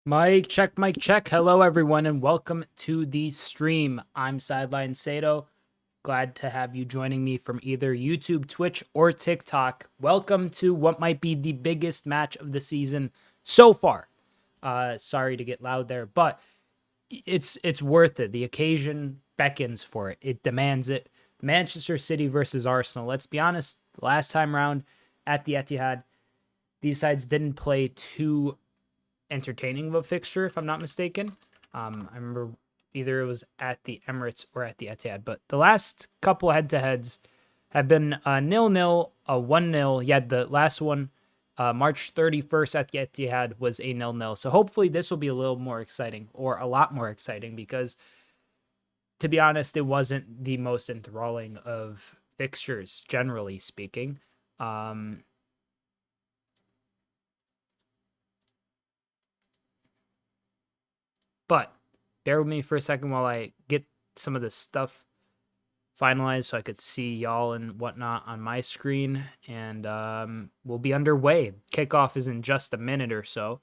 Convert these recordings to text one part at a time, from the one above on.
Mic check, mic check. Hello, everyone, and welcome to the stream. I'm Sideline Sedo. Glad to have you joining me from either YouTube, Twitch, or TikTok. Welcome to what might be the biggest match of the season so far. Sorry to get loud there, but it's worth it. The occasion beckons for it. It demands it. Manchester City versus Arsenal. Let's be honest, last time round at the Etihad, these sides didn't play too entertaining of a fixture, if I'm not mistaken. I remember either it was at the Emirates or at the Etihad, but the last couple head-to-heads have been 0-0, a 1-0. Yeah, the last one, March 31st at the Etihad, was a 0-0. So hopefully this will be a little more exciting, or a lot more exciting, because to be honest, it wasn't the most enthralling of fixtures, generally speaking. But bear with me for a second while I get some of this stuff finalized so I could see y'all and whatnot on my screen. And we'll be underway. Kickoff is in just a minute or so.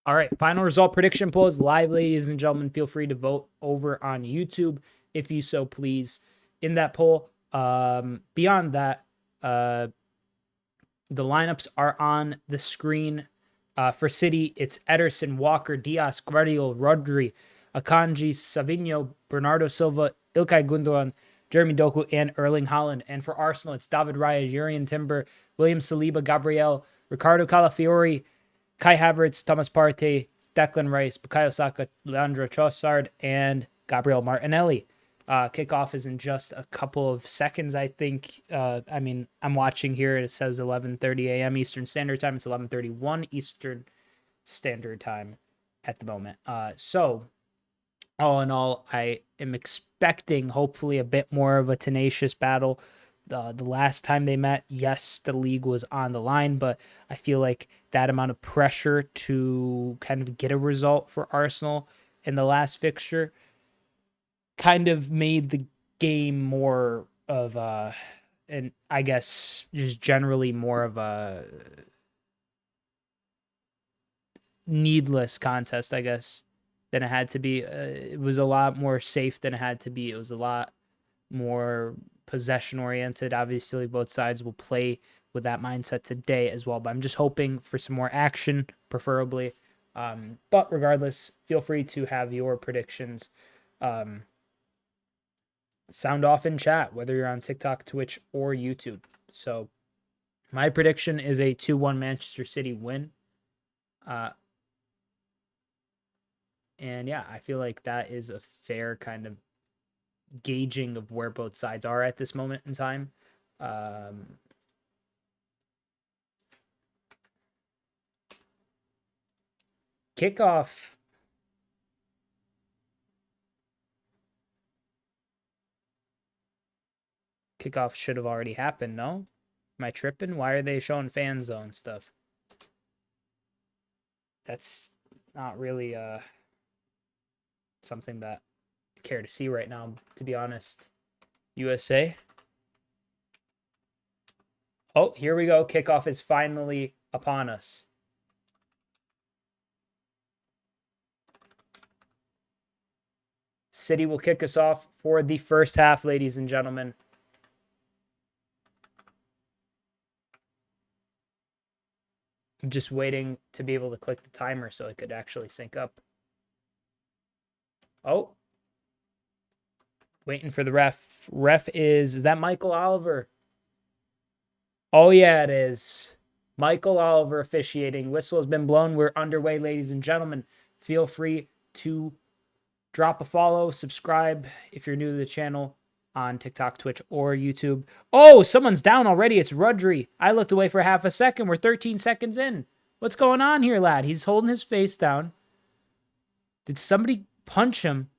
All right, final result prediction polls live, ladies and gentlemen. Feel free to vote over on YouTube if you so please in that poll. Beyond that, the lineups are on the screen. For City, it's Ederson, Walker, Diaz, Guardiola, Rodri, Akanji, Savinho, Bernardo Silva, Ilkay Gundogan, Jeremy Doku, and Erling Haaland. And for Arsenal, it's David Raya, Jurrien Timber, William Saliba, Gabriel, Ricardo Calafiori, Kai Havertz, Thomas Partey, Declan Rice, Bukayo Saka, Leandro Trossard, and Gabriel Martinelli. Kickoff is in just a couple of seconds, I think. I'm watching here. It says 11:30 a.m. Eastern Standard Time. It's 11:31 Eastern Standard Time at the moment. So, all in all, I am expecting hopefully a bit more of a tenacious battle. The last time they met, yes, the league was on the line, but I feel like that amount of pressure to kind of get a result for Arsenal in the last fixture kind of made the game more of a, and I guess just generally more of a needless contest, I guess, than it had to be. It was a lot more safe than it had to be. It was a lot more possession oriented. Obviously, both sides will play with that mindset today as well, but I'm just hoping for some more action, preferably. But regardless, feel free to have your predictions. Sound off in chat, whether you're on TikTok, Twitch, or YouTube. So my prediction is a 2-1 Manchester City win. And yeah, I feel like that is a fair kind of gauging of where both sides are at this moment in time. Kickoff. Kickoff should have already happened, no? Am I tripping? Why are they showing fan zone stuff? That's not really something that I care to see right now, to be honest. USA. Oh, here we go. Kickoff is finally upon us. City will kick us off for the first half, ladies and gentlemen. I'm just waiting to be able to click the timer so it could actually sync up. Oh. Waiting for the ref. Ref is that Mikel Oliver? Oh, yeah, it is. Mikel Oliver officiating. Whistle has been blown. We're underway, ladies and gentlemen. Feel free to drop a follow, subscribe if you're new to the channel on TikTok, Twitch, or YouTube. Oh, someone's down already. It's Rodri. I looked away for half a second. We're 13 seconds in. What's going on here, lad? He's holding his face down. Did somebody punch him?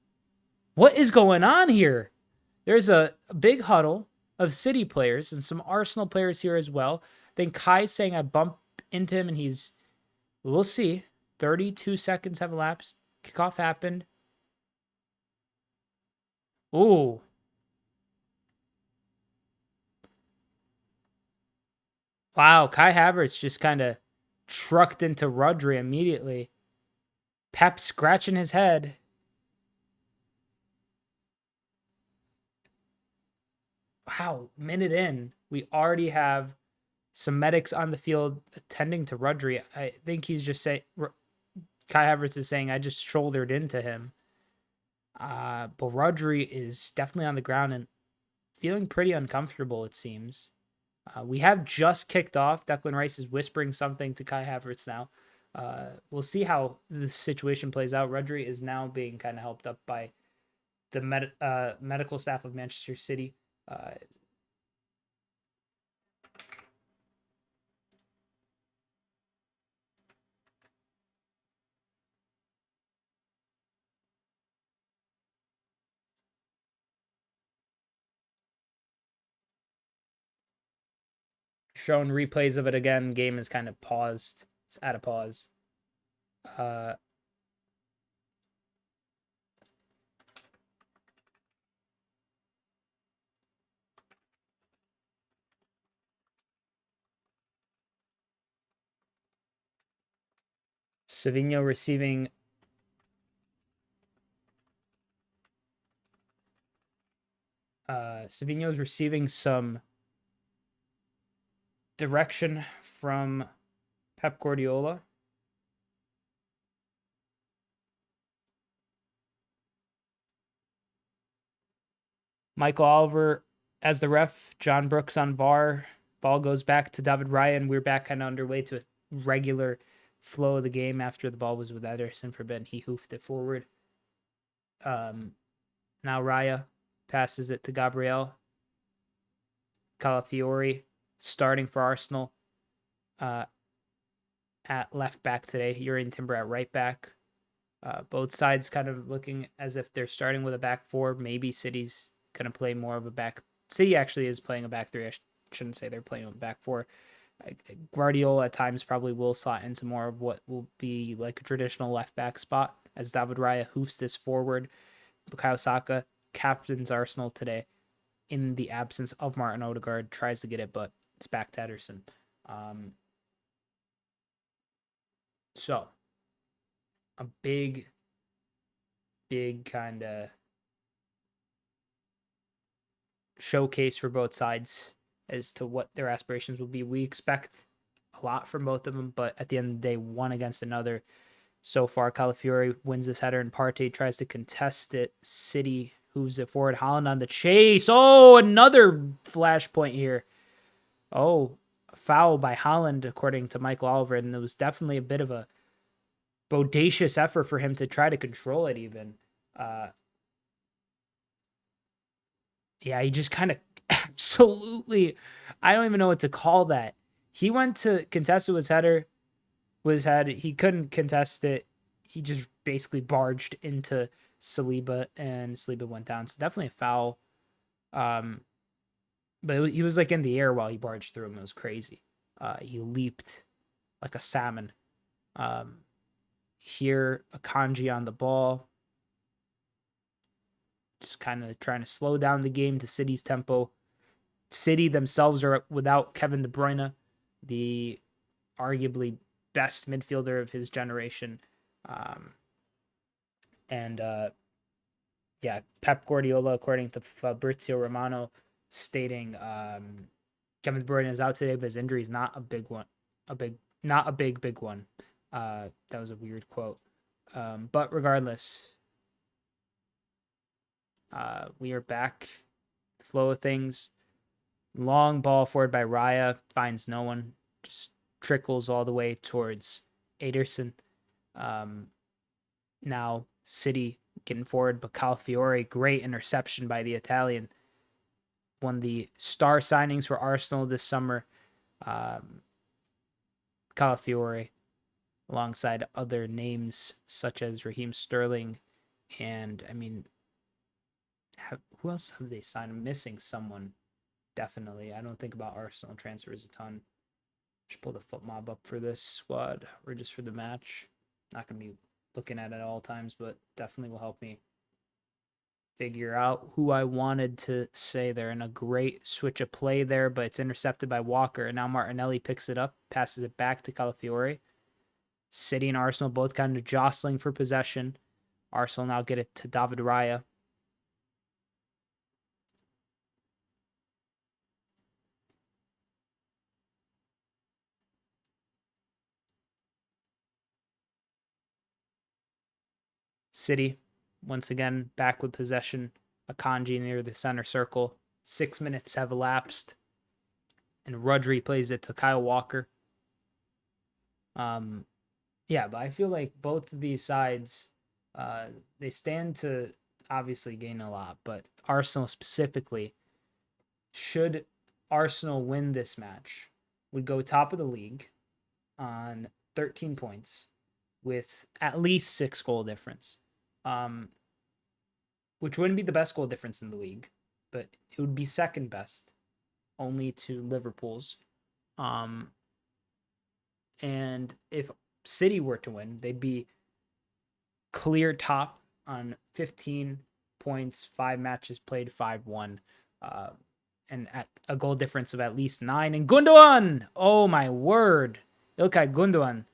What is going on here? There's a big huddle of City players and some Arsenal players here as well. I think Kai's saying I bumped into him and we'll see. 32 seconds have elapsed. Kickoff happened. Ooh. Wow, Kai Havertz just kind of trucked into Rodri immediately. Pep scratching his head. Wow, minute in, we already have some medics on the field attending to Rodri. I think he's just saying, Kai Havertz is saying, I just shouldered into him. But Rodri is definitely on the ground and feeling pretty uncomfortable, it seems. We have just kicked off. Declan Rice is whispering something to Kai Havertz now. We'll see how this situation plays out. Rodri is now being kind of helped up by the medical staff of Manchester City. Shown replays of it again. Game is kind of paused. It's at a pause. Savinho receiving Savinho's receiving some direction from Pep Guardiola. Mikel Oliver as the ref, John Brooks on VAR. Ball goes back to David Ryan. We're back kind of underway to a regular flow of the game after the ball was with Ederson for Ben. He hoofed it forward. Now Raya passes it to Gabriel. Calafiori starting for Arsenal at left back today. Urian Timber at right back. Both sides kind of looking as if they're starting with a back four. Maybe City's going to play more of a back. City actually is playing a back three. I shouldn't say they're playing a back four. Guardiola at times probably will slot into more of what will be like a traditional left back spot as David Raya hoofs this forward. Bukayo Saka captains Arsenal today in the absence of Martin Odegaard. Tries to get it, but it's back to Ederson. So a big kind of showcase for both sides as to what their aspirations will be. We expect a lot from both of them, but at the end of the day, one against another. So far, Calafiori wins this header and Partey tries to contest it. City moves it forward. Haaland on the chase. Oh, another flashpoint here. Oh, foul by Haaland, according to Mikel Oliver, and it was definitely a bit of a bodacious effort for him to try to control it even. Yeah, he just kind of absolutely, I don't even know what to call that. He went to contest it with his header, with his head. He couldn't contest it. He just basically barged into Saliba, and Saliba went down. So definitely a foul. But he was like in the air while he barged through him. It was crazy. He leaped like a salmon. Here, Akanji on the ball. Just kind of trying to slow down the game to City's tempo. City themselves are without Kevin De Bruyne, the arguably best midfielder of his generation. And yeah, Pep Guardiola, according to Fabrizio Romano, stating Kevin De Bruyne is out today, but his injury is not a big one, not a big one. That was a weird quote. But regardless, we are back. The flow of things. Long ball forward by Raya, finds no one, just trickles all the way towards Ederson. Now City getting forward, but Calafiore, great interception by the Italian. One of the star signings for Arsenal this summer. Calafiore, alongside other names such as Raheem Sterling, and I mean, who else have they signed? I'm missing someone. Definitely. I don't think about Arsenal transfers a ton. Just pull the foot mob up for this squad or just for the match. Not going to be looking at it at all times, but definitely will help me figure out who I wanted to say there. And a great switch of play there, but it's intercepted by Walker. And now Martinelli picks it up, passes it back to Calafiore. City and Arsenal both kind of jostling for possession. Arsenal now get it to David Raya. City, once again, back with possession. Akanji near the center circle. 6 minutes have elapsed. And Rodri plays it to Kyle Walker. Yeah, but I feel like both of these sides, they stand to obviously gain a lot, but Arsenal specifically, should Arsenal win this match, would go top of the league on 13 points with at least 6 goal difference, which wouldn't be the best goal difference in the league, but it would be second best, only to Liverpool's. And if City were to win, they'd be clear top on 15 points, 5 matches played, 5-1, and at a goal difference of at least 9. And Gundogan! Oh my word. Ilkay Gundogan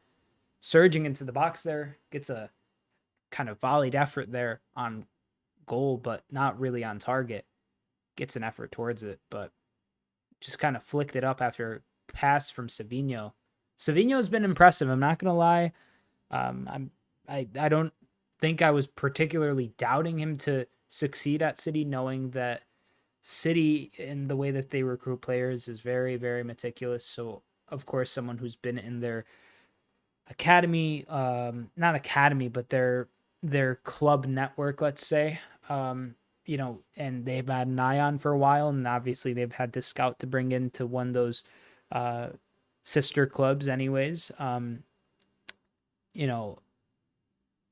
surging into the box there, gets a kind of volleyed effort there on goal, but not really on target. Gets an effort towards it, but just kind of flicked it up after a pass from Savinho. Savinho's been impressive. I'm not gonna lie. I don't think I was particularly doubting him to succeed at City, knowing that City in the way that they recruit players is very, very meticulous. So of course, someone who's been in their academy, not academy, but their club network, let's say, you know, and they've had an eye on for a while, and obviously they've had to scout to bring into one of those sister clubs anyways. You know,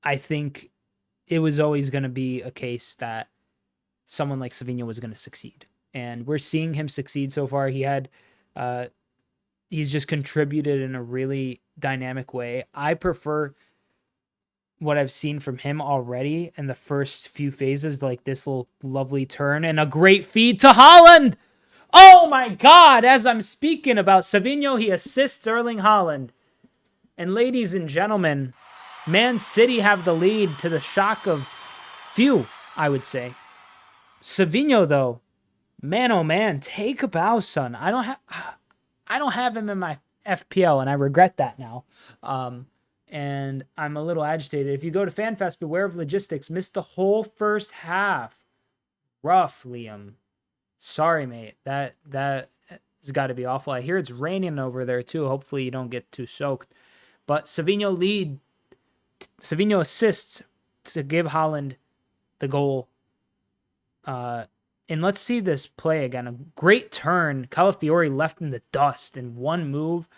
I think it was always going to be a case that someone like Savinho was going to succeed, and we're seeing him succeed so far. He's just contributed in a really dynamic way. I prefer what I've seen from him already in the first few phases, like this little lovely turn and a great feed to Haaland. Oh my God, as I'm speaking about Savinho, he assists Erling Haaland. And ladies and gentlemen, Man City have the lead to the shock of few, I would say. Savinho, though, man, oh man, take a bow, son. I don't have him in my FPL, and I regret that now. And I'm a little agitated. If you go to FanFest, beware of logistics. Missed the whole first half. Rough, Liam. Sorry, mate. That has got to be awful. I hear it's raining over there too. Hopefully you don't get too soaked. But Savinho assists to give Haaland the goal. And let's see this play again. A great turn. Calafiore left in the dust in one move.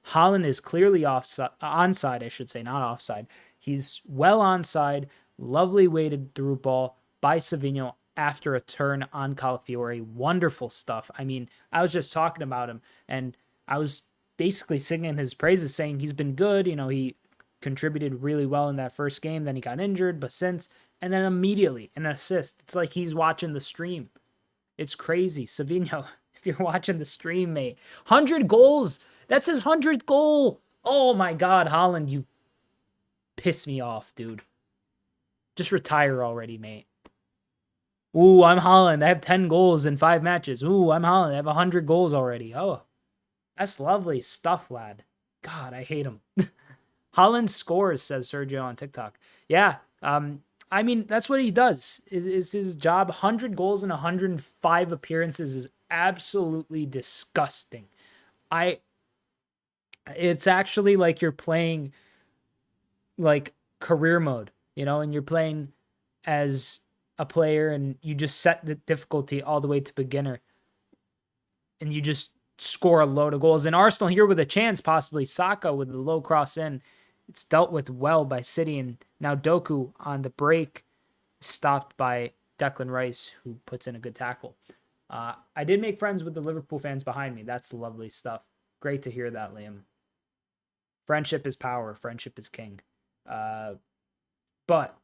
Haaland is clearly onside, I should say, not offside. He's well onside. Lovely weighted through ball by Savinho after a turn on Calafiore. Wonderful stuff. I mean, I was just talking about him, and I was basically singing his praises, saying he's been good. You know, he contributed really well in that first game. Then he got injured, but since, and then immediately an assist. It's like he's watching the stream. It's crazy. Savinho, if you're watching the stream, mate. 100 goals. That's his 100th goal. Oh my God, Haaland, you piss me off, dude. Just retire already, mate. Ooh, I'm Haaland. I have 10 goals in 5 matches. Ooh, I'm Haaland. I have 100 goals already. Oh, that's lovely stuff, lad. God, I hate him. Haaland scores, says Sergio on TikTok. Yeah, I mean, that's what he does. Is his job. 100 goals in 105 appearances is absolutely disgusting. It's actually like you're playing like career mode, and you're playing as a player and you just set the difficulty all the way to beginner and you just score a load of goals. And Arsenal here with a chance, possibly Saka with the low cross in. It's dealt with well by City, and now Doku on the break, stopped by Declan Rice, who puts in a good tackle. I did make friends with the Liverpool fans behind me. That's lovely stuff. Great to hear that, Liam. Friendship is power. Friendship is king. But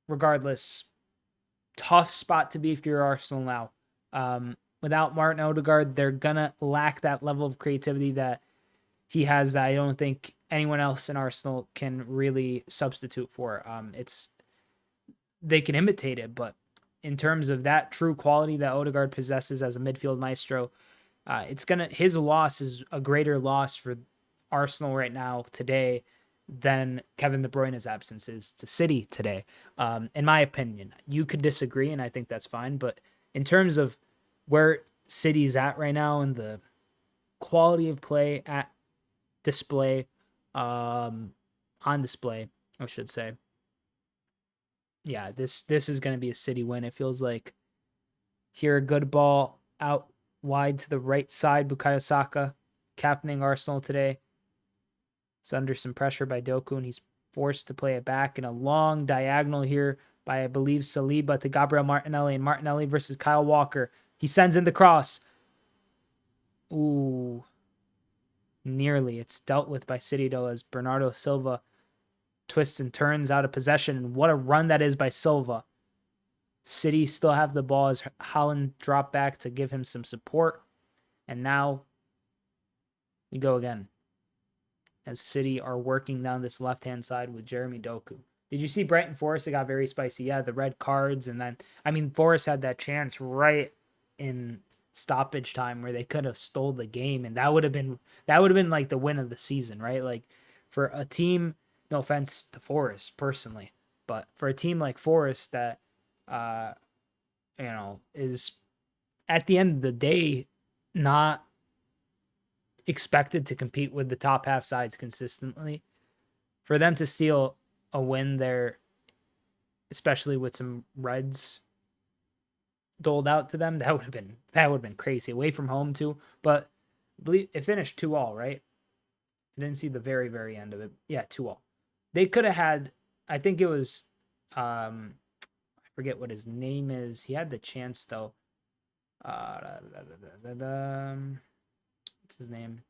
regardless, tough spot to be if you're Arsenal now. Without Martin Odegaard, they're going to lack that level of creativity that he has that I don't think anyone else in Arsenal can really substitute for. They can imitate it, but in terms of that true quality that Odegaard possesses as a midfield maestro, his loss is a greater loss for Arsenal right now today than Kevin De Bruyne's absence is to City today. In my opinion, you could disagree, and I think that's fine. But in terms of where City's at right now and the quality of play at display, on display, I should say. Yeah, this is going to be a City win. It feels like here a good ball out wide to the right side. Bukayo Saka captaining Arsenal today. It's under some pressure by Doku, and he's forced to play it back in a long diagonal here by, I believe, Saliba to Gabriel Martinelli, and Martinelli versus Kyle Walker. He sends in the cross. Ooh. Nearly. It's dealt with by City, though, as Bernardo Silva twists and turns out of possession. And what a run that is by Silva. City still have the ball as Haaland dropped back to give him some support. And now we go again, as City are working down this left-hand side with Jeremy Doku. Did you see Brighton Forest? It got very spicy. Yeah, the red cards. And then, I mean, Forest had that chance right in stoppage time where they could have stole the game. And that would have been like the win of the season, right? Like for a team, no offense to Forest personally, but for a team like Forest that, is at the end of the day, not expected to compete with the top half sides consistently, for them to steal a win there, especially with some reds doled out to them, that would have been crazy. Away from home too, but I believe it finished 2-2, right? I didn't see the very, very end of it. Yeah, 2-2. They could have had, I think it was, I forget what his name is. He had the chance though. What's his name?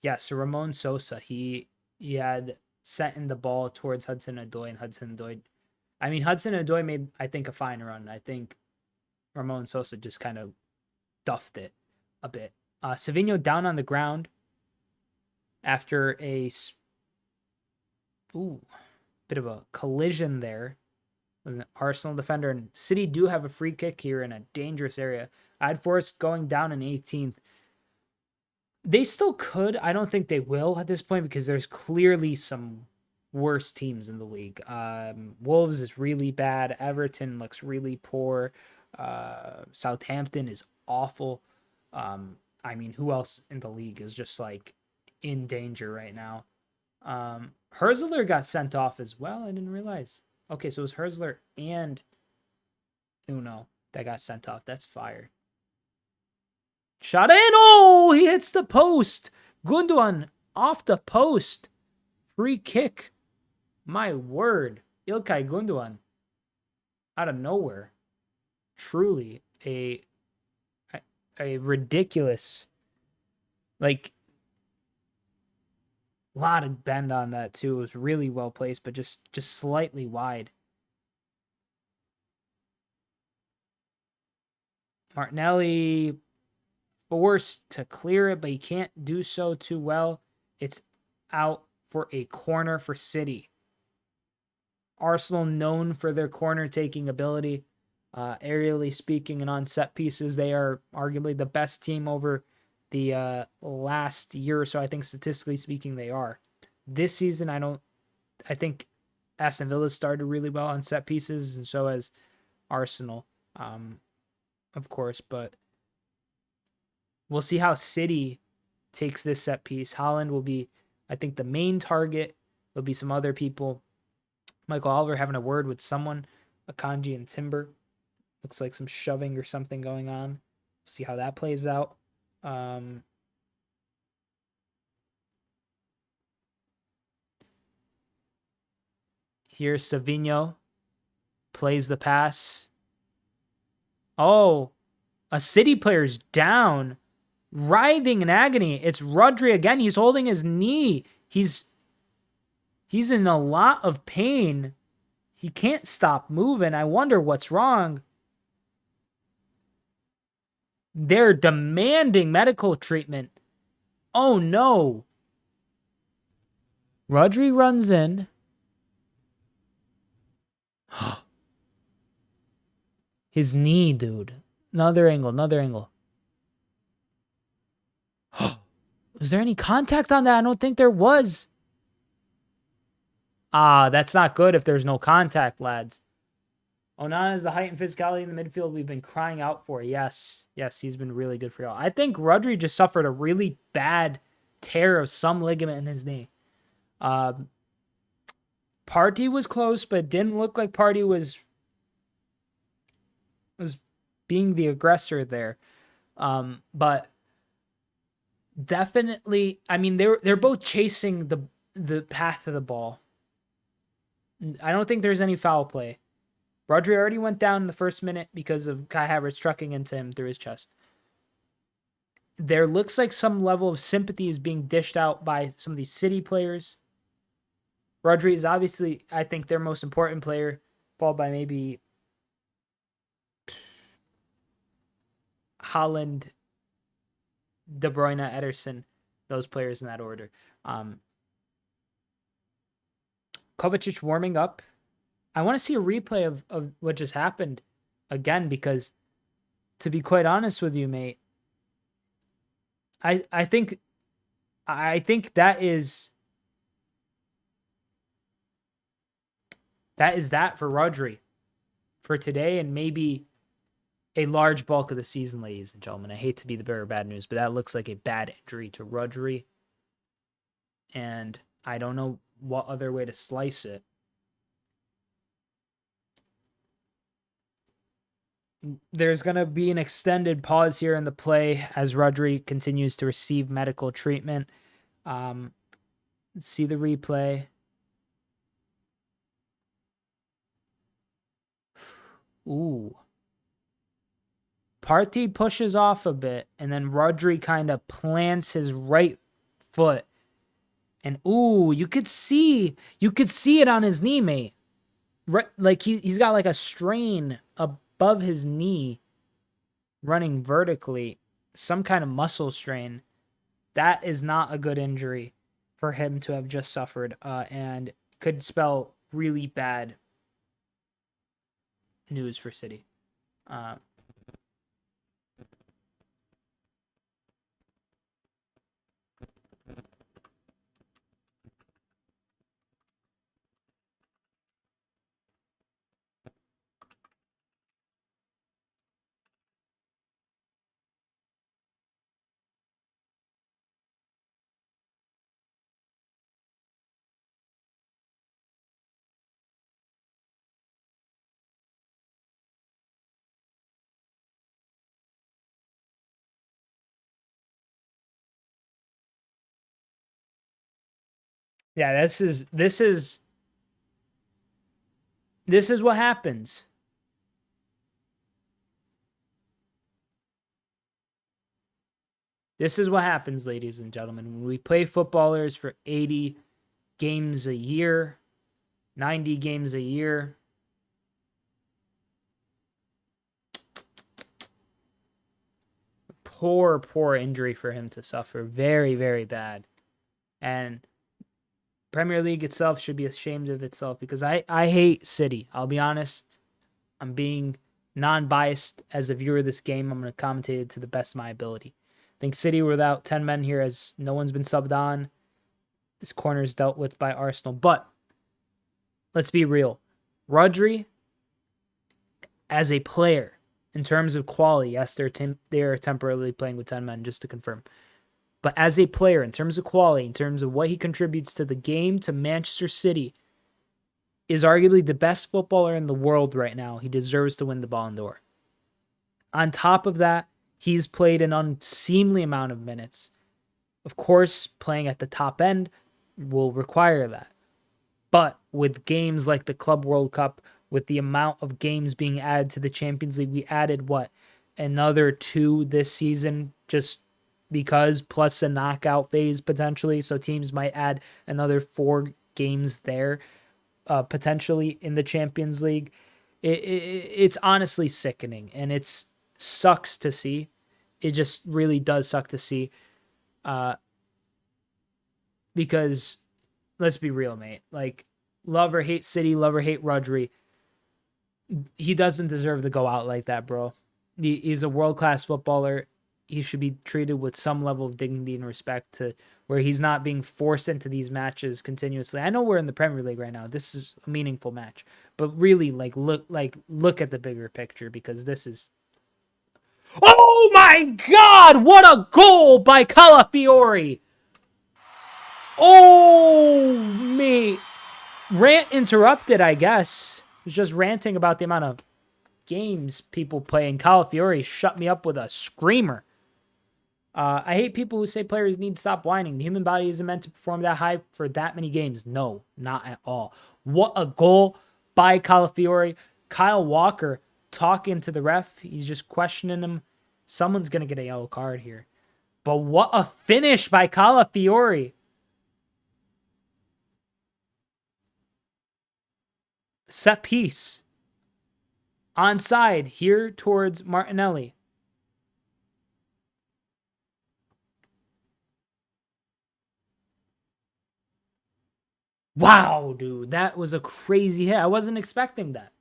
Yeah, so Ramon Sosa, he had sent in the ball towards Hudson-Odoi, and Hudson-Odoi made, I think, a fine run. I think Ramon Sosa just kind of duffed it a bit. Savinho down on the ground after a bit of a collision there with an Arsenal defender. And City do have a free kick here in a dangerous area. I had Forest going down in 18th. They still could. I don't think they will at this point because there's clearly some worse teams in the league. Wolves is really bad. Everton looks really poor. Southampton is awful. I mean, who else in the league is just like in danger right now? Herzler got sent off as well. I didn't realize. Okay, so it was Herzler and Uno that got sent off. That's fire. Shot in. Oh, he hits the post. Gundogan off the post. Free kick. My word. Ilkay Gundogan out of nowhere. Truly a ridiculous, like, a lot of bend on that too. It was really well placed, but just slightly wide. Martinelli forced to clear it, but he can't do so too well. It's out for a corner for City. Arsenal known for their corner-taking ability. Aerially speaking and on set pieces, they are arguably the best team over the last year or so. I think statistically speaking, they are. This season, I think Aston Villa started really well on set pieces, and so has Arsenal, of course. But we'll see how City takes this set piece. Haaland will be, I think, the main target. There'll be some other people. Michael Oliver having a word with someone, Akanji and Timber. Looks like some shoving or something going on. See how that plays out. Here's Savinho. Plays the pass. Oh, a City player's down. Writhing in agony. It's Rodri again. He's holding his knee. He's in a lot of pain. He can't stop moving. I wonder what's wrong. They're demanding medical treatment. Oh no. Rodri runs in. His knee, dude. Another angle. Was there any contact on that? I don't think there was. That's not good if there's no contact, lads. Onana is the height and physicality in the midfield we've been crying out for. Yes, he's been really good for y'all. I think Rodri just suffered a really bad tear of some ligament in his knee. Partey was close, but it didn't look like Partey was being the aggressor there. But definitely, I mean, they're both chasing the path of the ball. I don't think there's any foul play. Rodri already went down in the first minute because of Kai Havertz trucking into him through his chest. There looks like some level of sympathy is being dished out by some of these City players. Rodri is obviously, I think, their most important player, followed by maybe Haaland, De Bruyne, Ederson, those players in that order. Kovacic warming up. I want to see a replay of what just happened again, because to be quite honest with you, mate, I think that is that for Rodri for today, and maybe a large bulk of the season, ladies and gentlemen. I hate to be the bearer of bad news, but that looks like a bad injury to Rodri, and I don't know what other way to slice it. There's going to be an extended pause here in the play as Rodri continues to receive medical treatment. Let's see the replay. Ooh. Partey pushes off a bit, and then Rodri kind of plants his right foot. And ooh, you could see it on his knee, mate. Right, like he's got like a strain above his knee running vertically, some kind of muscle strain. That is not a good injury for him to have just suffered, and could spell really bad news for City. Yeah, this is what happens. This is what happens, ladies and gentlemen, when we play footballers for 80 games a year, 90 games a year. Poor injury for him to suffer. Very, very bad. And Premier League itself should be ashamed of itself because I hate City. I'll be honest. I'm being non-biased as a viewer of this game. I'm going to commentate it to the best of my ability. I think City without 10 men here, as no one's been subbed on. This corner is dealt with by Arsenal. But let's be real. Rodri, as a player, in terms of quality, yes, they're temporarily playing with 10 men, just to confirm. But as a player, in terms of quality, in terms of what he contributes to the game, to Manchester City, is arguably the best footballer in the world right now. He deserves to win the Ballon d'Or. On top of that, he's played an unseemly amount of minutes. Of course, playing at the top end will require that. But with games like the Club World Cup, with the amount of games being added to the Champions League, we added, another 2 this season just because, plus a knockout phase potentially. So teams might add another 4 games there potentially in the Champions League. It's honestly sickening, and it sucks to see. It just really does suck to see because let's be real, mate. Like, love or hate City, love or hate Rodri, he doesn't deserve to go out like that, bro. He's a world-class footballer. He should be treated with some level of dignity and respect to where he's not being forced into these matches continuously. I know we're in the Premier League right now. This is a meaningful match, but really, look at the bigger picture because this is. Oh my God! What a goal by Calafiori! Oh me, rant interrupted. I guess was just ranting about the amount of games people play, and Calafiori shut me up with a screamer. I hate people who say players need to stop whining. The human body isn't meant to perform that high for that many games. No, not at all. What a goal by Calafiori. Kyle Walker talking to the ref. He's just questioning him. Someone's going to get a yellow card here. But what a finish by Calafiori. Set piece. Onside here towards Martinelli. Wow, dude, that was a crazy hit. I wasn't expecting that.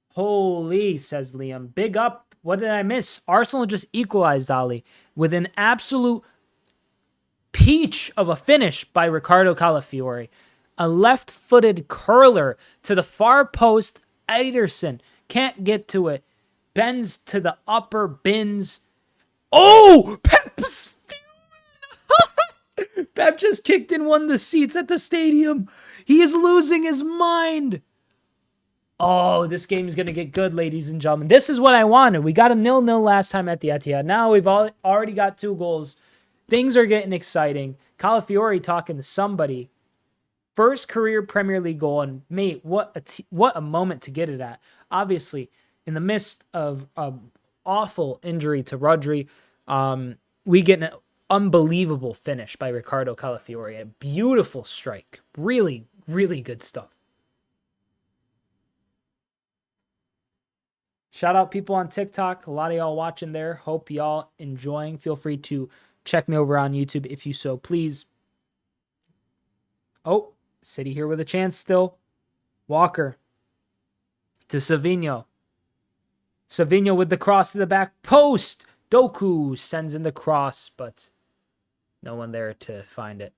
Holy, says Liam. Big up. What did I miss? Arsenal just equalized, Ali, with an absolute peach of a finish by Ricardo Calafiori. A left-footed curler to the far post. Ederson can't get to it. Bends to the upper bins. Oh, Pep's Pep just kicked in one of the seats at the stadium. He is losing his mind. Oh, this game is going to get good, ladies and gentlemen. This is what I wanted. We got a 0-0 last time at the Etihad. Now we've already got 2 goals. Things are getting exciting. Calafiori talking to somebody. First career Premier League goal. And, mate, what a moment to get it at. Obviously, in the midst of an awful injury to Rodri, we get an unbelievable finish by Ricardo Calafiori. A beautiful strike. Really, really good stuff. Shout out people on TikTok. A lot of y'all watching there. Hope y'all enjoying. Feel free to check me over on YouTube if you so please. Oh, City here with a chance still. Walker to Savinho. Savinho with the cross to the back post. Doku sends in the cross, but no one there to find it.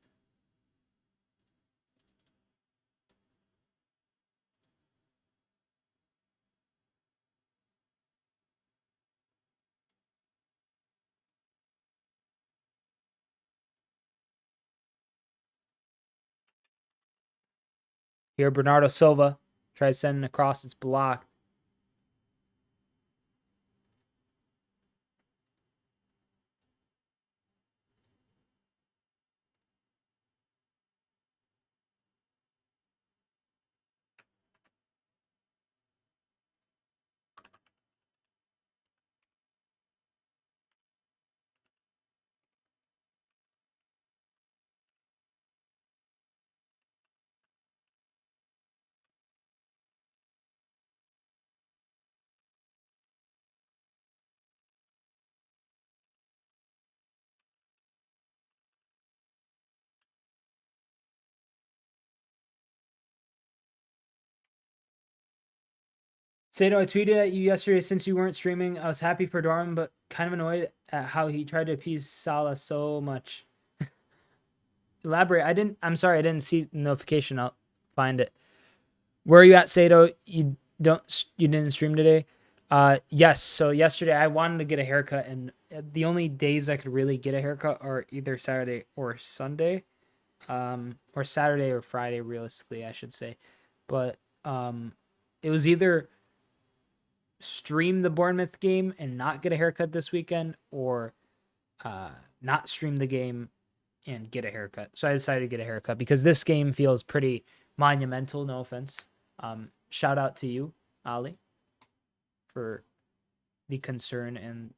Here, Bernardo Silva tries sending across. It's blocked. Sedo, I tweeted at you yesterday since you weren't streaming. I was happy for Darwin, but kind of annoyed at how he tried to appease Salah so much. Elaborate. I'm sorry, I didn't see the notification. I'll find it. Where are you at, Sedo? You didn't stream today? Yes. So yesterday I wanted to get a haircut, and the only days I could really get a haircut are either Saturday or Sunday, or Saturday or Friday, realistically, I should say. But it was either stream the Bournemouth game and not get a haircut this weekend, or not stream the game and get a haircut. So I decided to get a haircut because this game feels pretty monumental. No offense. Shout out to you, Ali, for the concern and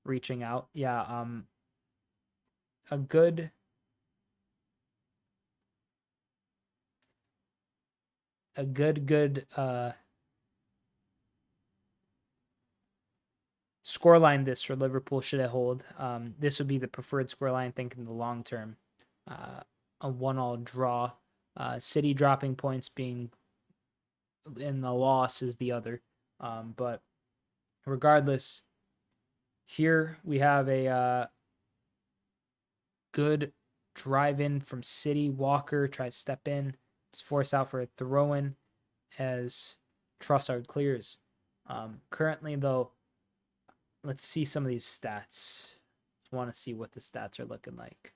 reaching out. Yeah, a good scoreline this for Liverpool should it hold. This would be the preferred scoreline, I think, in the long term. A 1-1 draw. City dropping points being in the loss is the other. But regardless, here we have a good drive in from City. Walker tries to step in. It's forced out for a throw in as Trossard clears. Currently, though, let's see some of these stats. I want to see what the stats are looking like.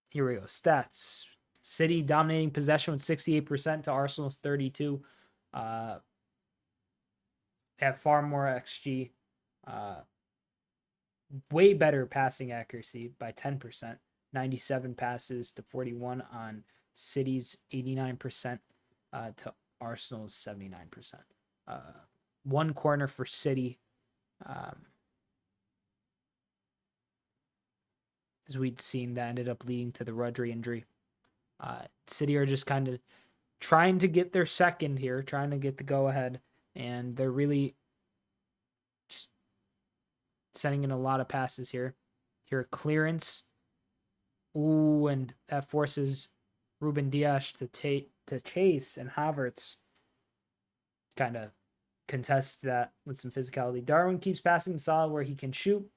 Here we go. Stats. City dominating possession with 68% to Arsenal's 32%. They have far more XG. Way better passing accuracy by 10%. 97 passes to 41 on City's 89% to Arsenal's 79%. One corner for City. As we'd seen, that ended up leading to the Rodri injury. City are just kind of trying to get their second here, trying to get the go-ahead, and they're really just sending in a lot of passes here. Here, clearance. Ooh, and that forces Ruben Dias to chase, and Havertz kind of contests that with some physicality. Darwin keeps passing Salah where he can shoot.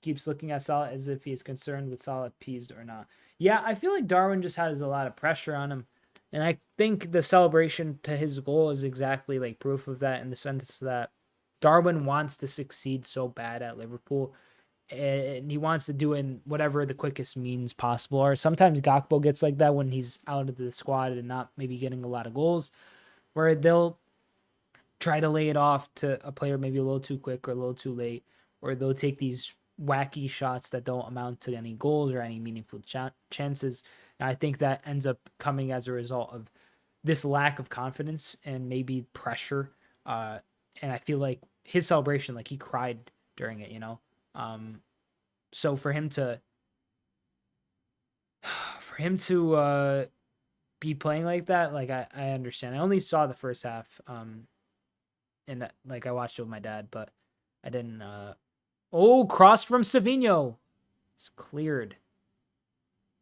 Keeps looking at Salah as if he is concerned with Salah appeased or not. Yeah, I feel like Darwin just has a lot of pressure on him. And I think the celebration to his goal is exactly like proof of that, in the sense that Darwin wants to succeed so bad at Liverpool. And he wants to do it in whatever the quickest means possible. Or sometimes Gakpo gets like that when he's out of the squad and not maybe getting a lot of goals, where they'll try to lay it off to a player maybe a little too quick or a little too late, or they'll take these wacky shots that don't amount to any goals or any meaningful chances. And I think that ends up coming as a result of this lack of confidence and maybe pressure. And I feel like his celebration, like he cried during it, you know? So for him to be playing like that, like I understand. I only saw the first half, and like I watched it with my dad, but I didn't. Oh, cross from Savinho. It's cleared.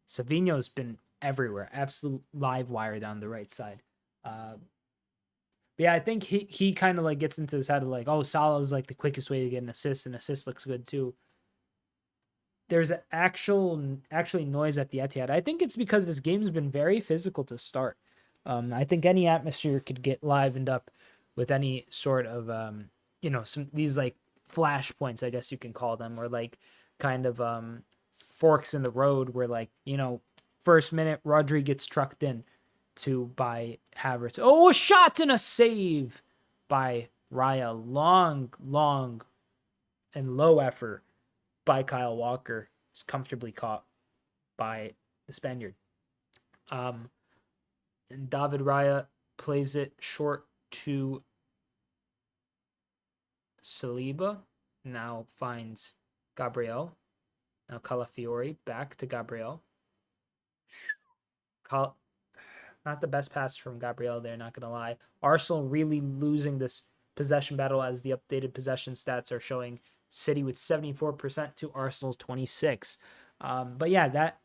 Savinho's been everywhere. Absolute live wire down the right side. Yeah, I think he kind of like gets into his head of like, oh, Salah is like the quickest way to get an assist, and assist looks good too. There's actually noise at the Etihad. I think it's because this game's been very physical to start. I think any atmosphere could get livened up with any sort of some these like flash points, I guess you can call them, or like kind of forks in the road where, like, first minute Rodri gets trucked in by Havertz. Oh, a shot and a save by Raya. Long and low effort by Kyle Walker. Is comfortably caught by the Spaniard. And David Raya plays it short to Saliba. Now finds Gabriel. Now Calafiori back to Gabriel. Not the best pass from Gabriel there, not going to lie. Arsenal really losing this possession battle, as the updated possession stats are showing City with 74% to Arsenal's 26. But yeah, that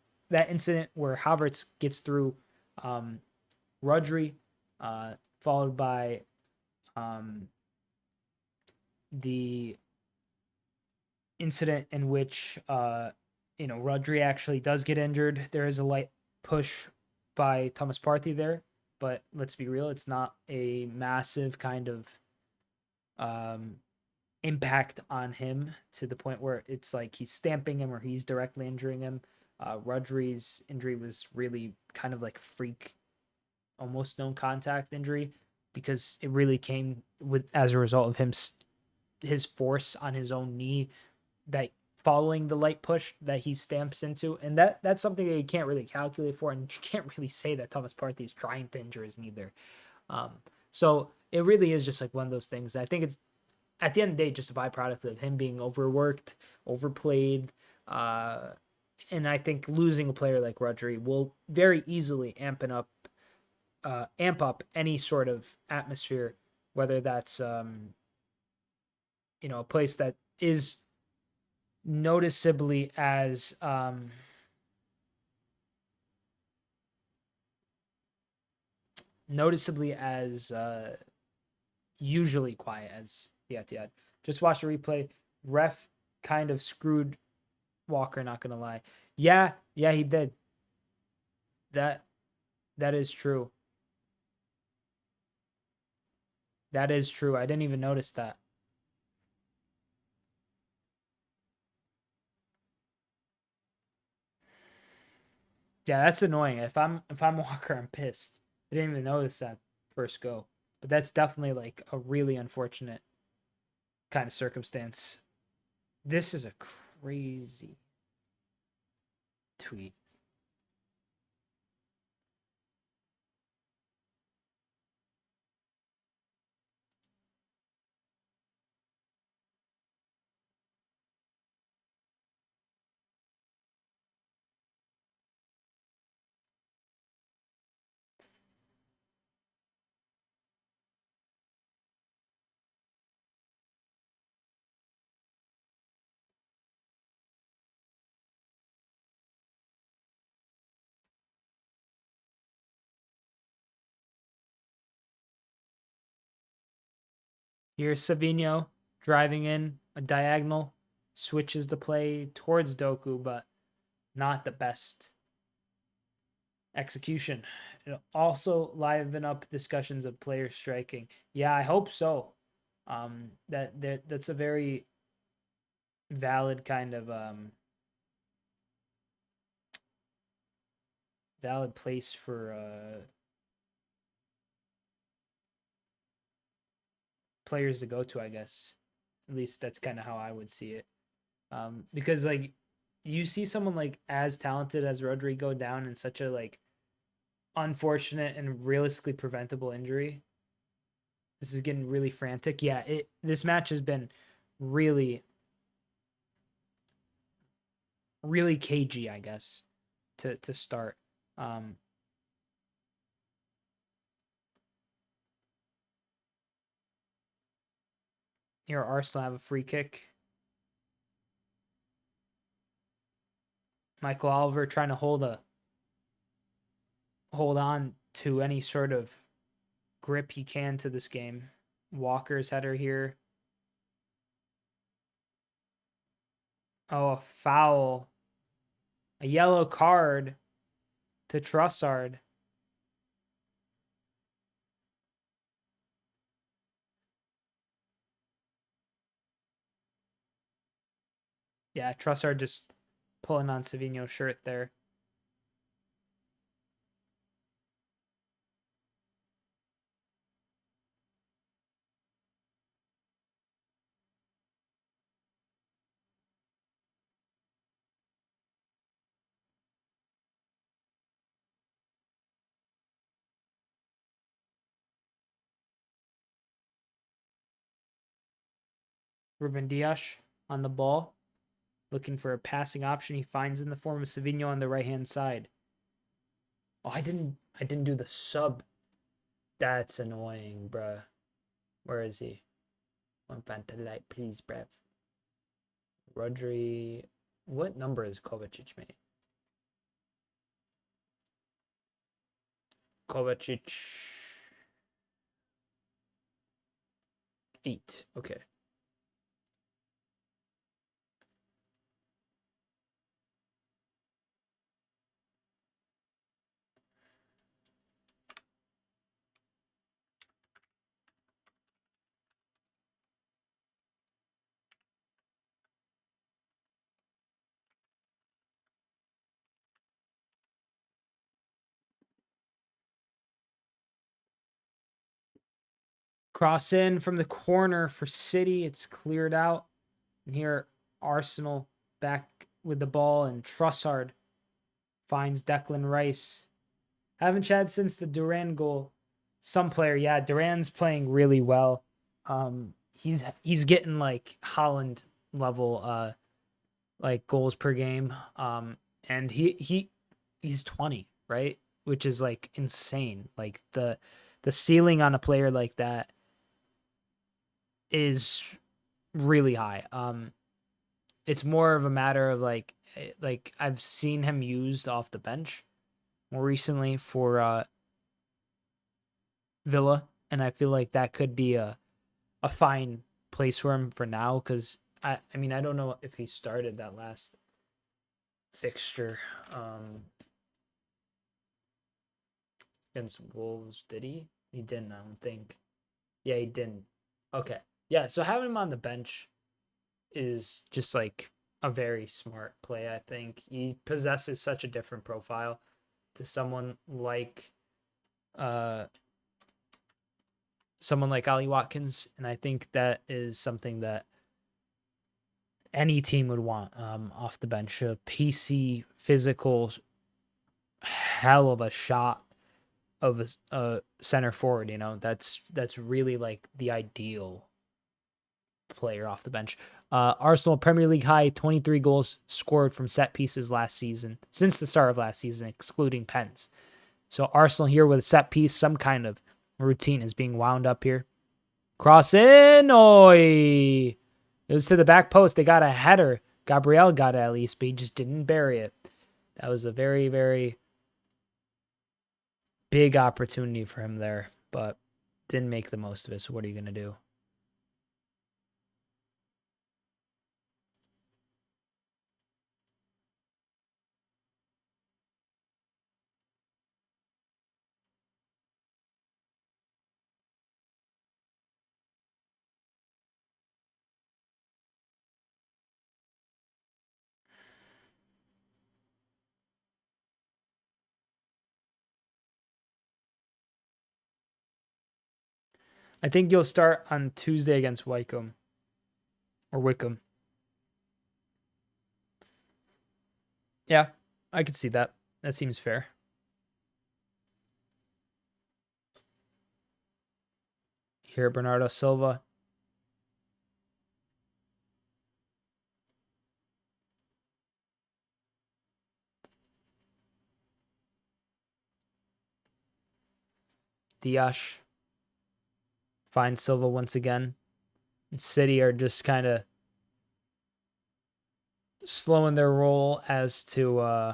incident where Havertz gets through Rodri, followed by the incident in which Rodri actually does get injured. There is a light push by Thomas Partey there, but let's be real, it's not a massive kind of impact on him to the point where it's like he's stamping him or he's directly injuring him. Rodri's injury was really kind of like freak, almost no contact injury, because it really came with as a result of his force on his own knee, that following the light push that he stamps into, and that's something that you can't really calculate for, and you can't really say that Thomas Partey is trying to injure his knee there. So it really is just like one of those things. I think it's at the end of the day just a byproduct of him being overworked, overplayed, and I think losing a player like Rodri will very easily amp up any sort of atmosphere, whether that's a place that is noticeably as usually quiet as the Etihad. Just watch the replay. Ref kind of screwed Walker, not gonna lie. Yeah, he did. That is true. That is true. I didn't even notice that. Yeah, that's annoying. If I'm Walker, I'm pissed. I didn't even notice that first go. But that's definitely like a really unfortunate kind of circumstance. This is a crazy tweet. Here's Savinho driving in a diagonal, switches the play towards Doku, but not the best execution. It'll also liven up discussions of player striking. Yeah, I hope so. That's a very valid kind of valid place for players to go to, I guess. At least that's kind of how I would see it. Because like you see someone like as talented as Rodri go down in such a like unfortunate and realistically preventable injury. This is getting really frantic. Yeah, this match has been really really cagey, I guess, to start. Here Arsenal have a free kick. Michael Oliver trying to hold on to any sort of grip he can to this game. Walker's header here. Oh, a foul. A yellow card to Trossard. Yeah, Trossard just pulling on Savinho's shirt there. Ruben Dias on the ball, looking for a passing option. He finds in the form of Savinho on the right-hand side. Oh, I didn't do the sub. That's annoying, bruh. Where is he? One fan to light, please, bruv. Rodri. What number is Kovacic made? Kovacic 8. Okay. Cross in from the corner for City. It's cleared out. And here, Arsenal back with the ball, and Trossard finds Declan Rice. Haven't chatted since the Duran goal. Some player, yeah, Duran's playing really well. He's getting like Haaland level like goals per game. And he's 20, right? Which is like insane. Like the ceiling on a player like that is really high. It's more of a matter of like I've seen him used off the bench more recently for Villa, and I feel like that could be a fine place for him for now, because I mean, I don't know if he started that last fixture against Wolves. Did he? He didn't, I don't think. Yeah, he didn't. Okay. Yeah, so having him on the bench is just like a very smart play, I think. He possesses such a different profile to someone like Ali Watkins, and I think that is something that any team would want off the bench. A PC, physical, hell of a shot of a center forward. You know, that's really like the ideal player off the bench. Arsenal Premier League high 23 goals scored from set pieces last season, since the start of last season, excluding pens. So Arsenal here with a set piece, some kind of routine is being wound up here. Cross in, oi! It was to the back post. They got a header. Gabriel got it at least, but he just didn't bury it. That was a very, very big opportunity for him there, but didn't make the most of it. So what are you going to do? I think you'll start on Tuesday against Wycombe. Or Wickham. Yeah, I could see that. That seems fair. Here, Bernardo Silva. Diash finds Silva once again. And City are just kind of slowing their roll as to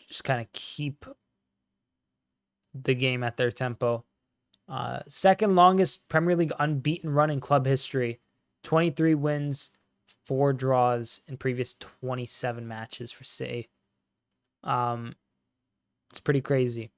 just kind of keep the game at their tempo. Second longest Premier League unbeaten run in club history. 23 wins, 4 draws in previous 27 matches for City. It's pretty crazy.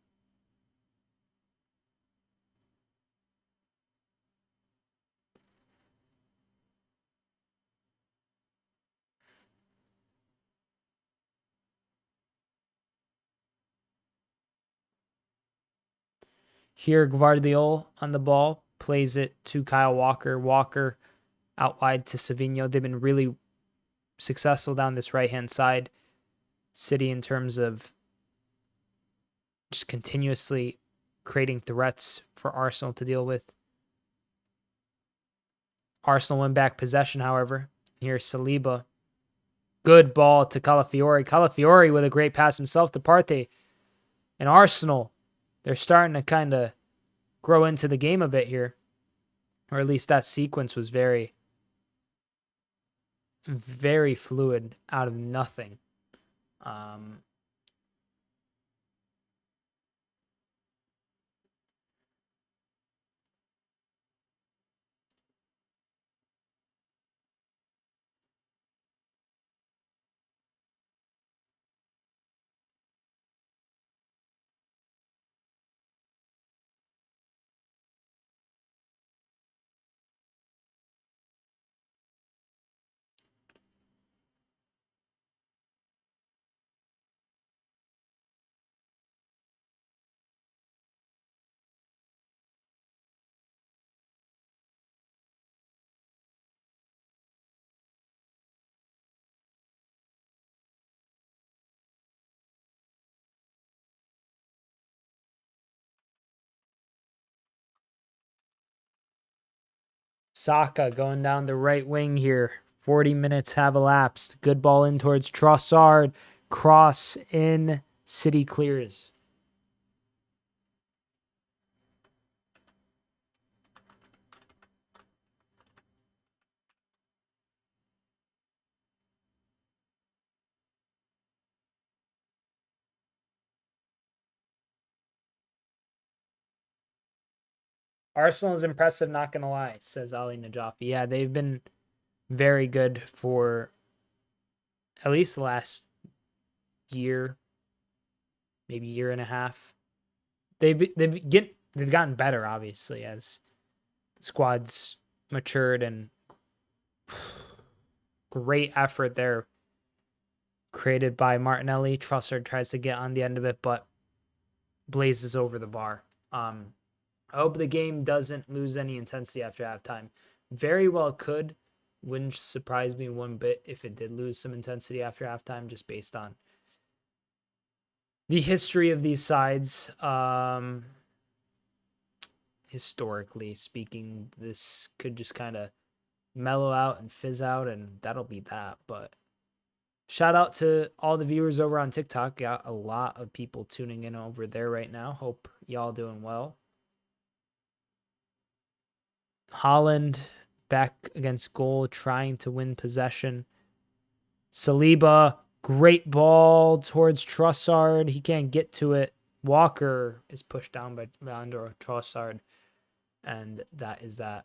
Here, Guardiola on the ball, plays it to Kyle Walker. Walker out wide to Savinho. They've been really successful down this right-hand side. City in terms of just continuously creating threats for Arsenal to deal with. Arsenal win back possession, however. Here's Saliba. Good ball to Calafiori. Calafiori with a great pass himself to Partey. And Arsenal, they're starting to kind of grow into the game a bit here. Or at least that sequence was very very fluid out of nothing. Saka going down the right wing here. 40 minutes have elapsed. Good ball in towards Trossard. Cross in. City clears. Arsenal is impressive, not going to lie, says Ali Najafi. Yeah, they've been very good for at least the last year, maybe year and a half. They've gotten better, obviously, as the squad's matured, and great effort there created by Martinelli. Trossard tries to get on the end of it, but blazes over the bar. I hope the game doesn't lose any intensity after halftime. Very well could. Wouldn't surprise me one bit if it did lose some intensity after halftime, just based on the history of these sides. Historically speaking, this could just kind of mellow out and fizz out, and that'll be that. But shout out to all the viewers over on TikTok. Got a lot of people tuning in over there right now. Hope y'all doing well. Haaland back against goal, trying to win possession. Saliba, great ball towards Trossard. He can't get to it. Walker is pushed down by Leandro Trossard. And that is that.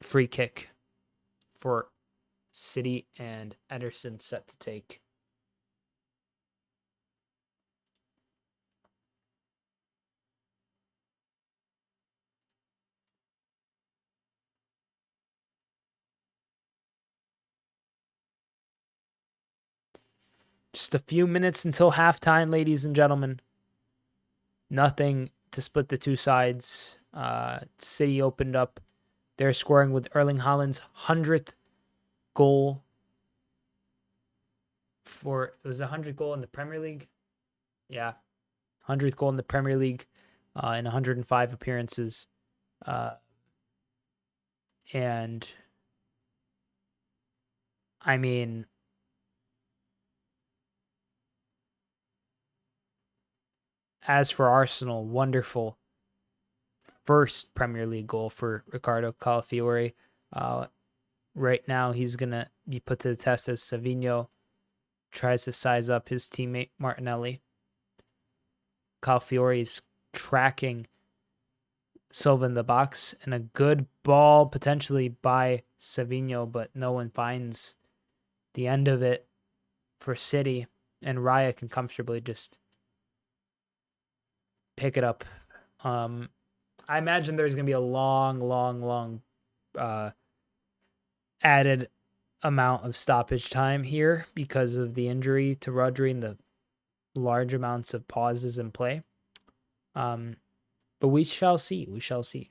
Free kick for City, and Ederson set to take. Just a few minutes until halftime, ladies and gentlemen. Nothing to split the two sides. City opened up their scoring with Erling Haaland's 100th goal. It was a 100th goal in the Premier League. Yeah, 100th goal in the Premier League in 105 appearances. And I mean, as for Arsenal, wonderful first Premier League goal for Ricardo Calafiori. Right now, he's going to be put to the test as Savinho tries to size up his teammate Martinelli. Calafiori's tracking Silva in the box, and a good ball potentially by Savinho, but no one finds the end of it for City, and Raya can comfortably just pick it up. I imagine there's going to be a long added amount of stoppage time here because of the injury to Rodri and the large amounts of pauses in play. But we shall see. We shall see.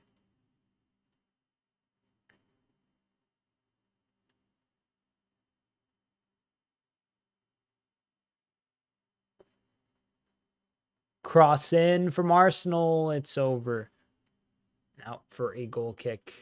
Cross in from Arsenal. It's over. Out for a goal kick.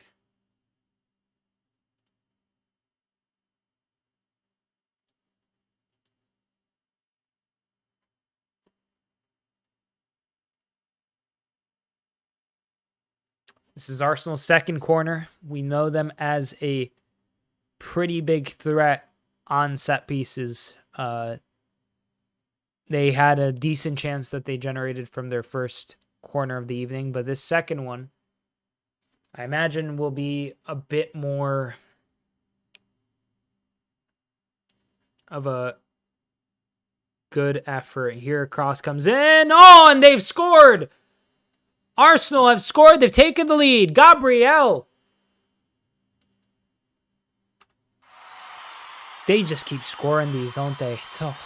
This is Arsenal's second corner. We know them as a pretty big threat on set pieces. They had a decent chance that they generated from their first corner of the evening, but this second one, I imagine, will be a bit more of a good effort. Here a cross comes in. Oh, and they've scored. Arsenal have scored. They've taken the lead. Gabriel. They just keep scoring these, don't they? Oh,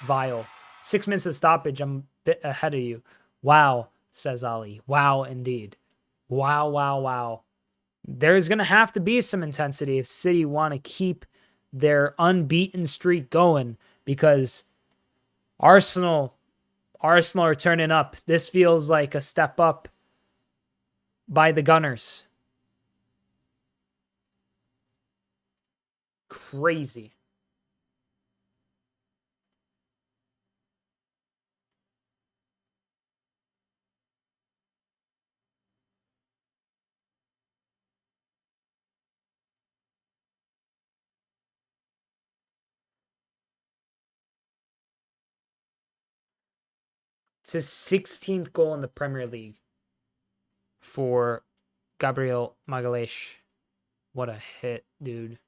vile. 6 minutes of stoppage. I'm a bit ahead of you. Wow, says Ali. Wow, indeed. Wow, wow, wow. There's going to have to be some intensity if City want to keep their unbeaten streak going, because Arsenal are turning up. This feels like a step up by the Gunners. Crazy. It's his 16th goal in the Premier League for Gabriel Magalhaes. What a hit, dude.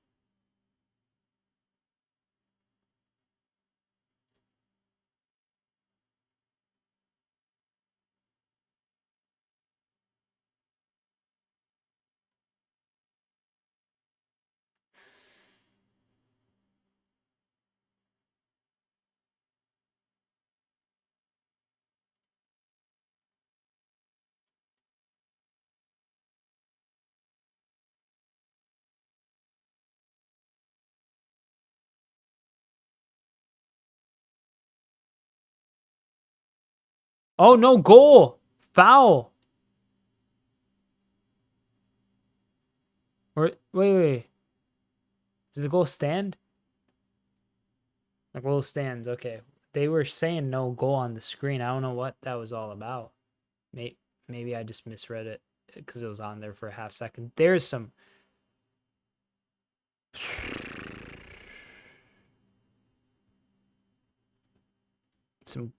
Oh, no goal. Foul. Or wait. Does the goal stand? The goal stands. Okay. They were saying no goal on the screen. I don't know what that was all about. Maybe I just misread it because it was on there for a half second. There's some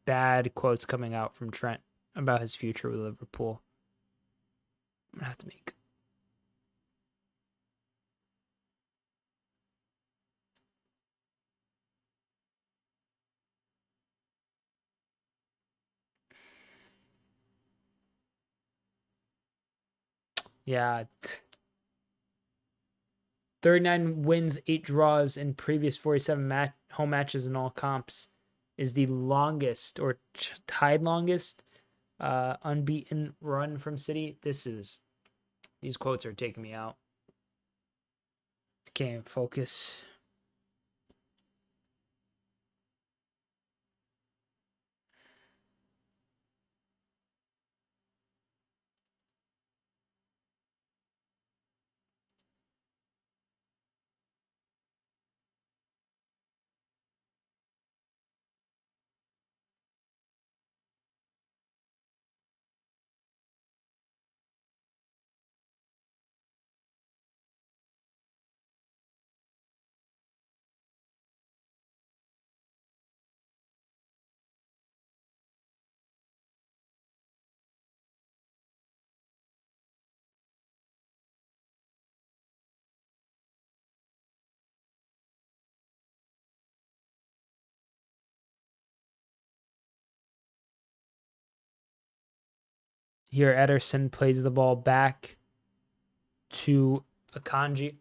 bad quotes coming out from Trent about his future with Liverpool. I'm gonna have to make. Yeah. 39 wins, 8 draws in previous 47 home matches in all comps is the longest or tied longest unbeaten run from City. These quotes are taking me out. I can't focus. Here, Ederson plays the ball back to Akanji.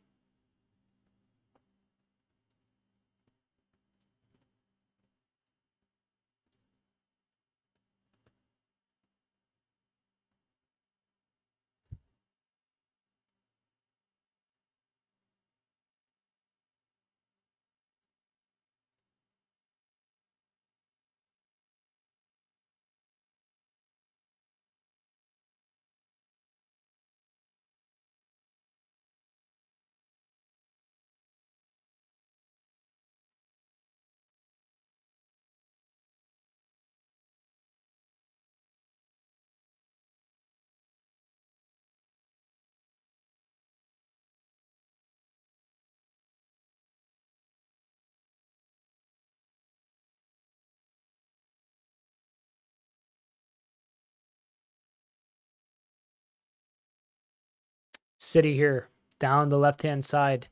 City here, down the left-hand side.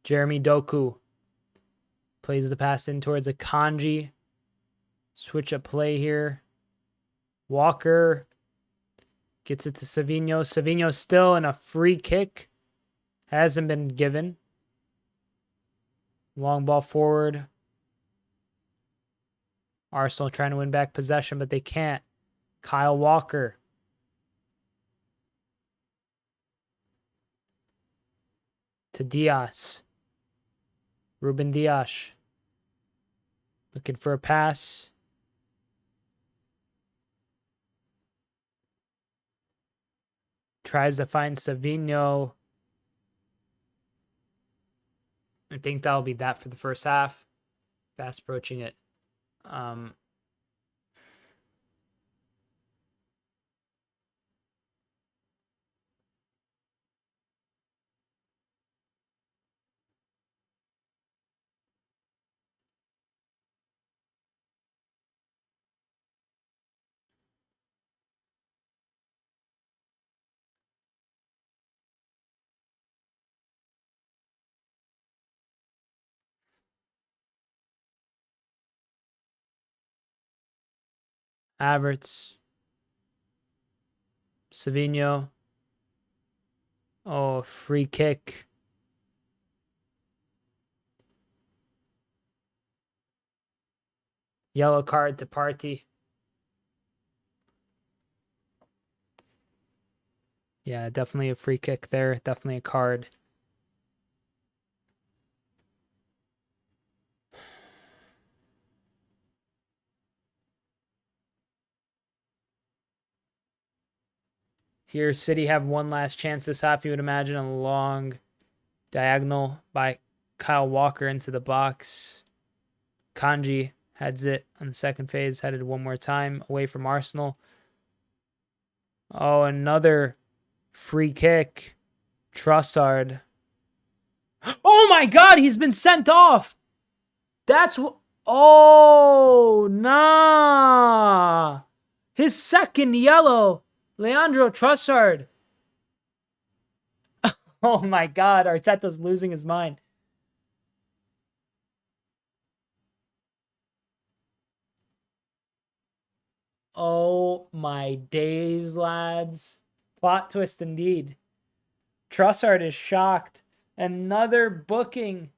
Jeremy Doku plays the pass in towards Akanji. Switch up play here. Walker gets it to Savinho. Savinho still in a free kick. Hasn't been given. Long ball forward. Arsenal trying to win back possession, but they can't. Kyle Walker. To Diaz. Ruben Dias. Looking for a pass. Tries to find Savinho. I think that'll be that for the first half. Fast approaching it. Havertz. Savinho. Oh, free kick. Yellow card to Partey. Yeah, definitely a free kick there. Definitely a card. Here, City have one last chance this half. You would imagine a long diagonal by Kyle Walker into the box. Kanji heads it on the second phase. Headed one more time away from Arsenal. Oh, another free kick. Trossard. Oh my God, he's been sent off. That's what. Oh, nah. His second yellow. Leandro Trossard. Oh my God, Arteta's losing his mind. Oh my days, lads. Plot twist indeed. Trossard is shocked. Another booking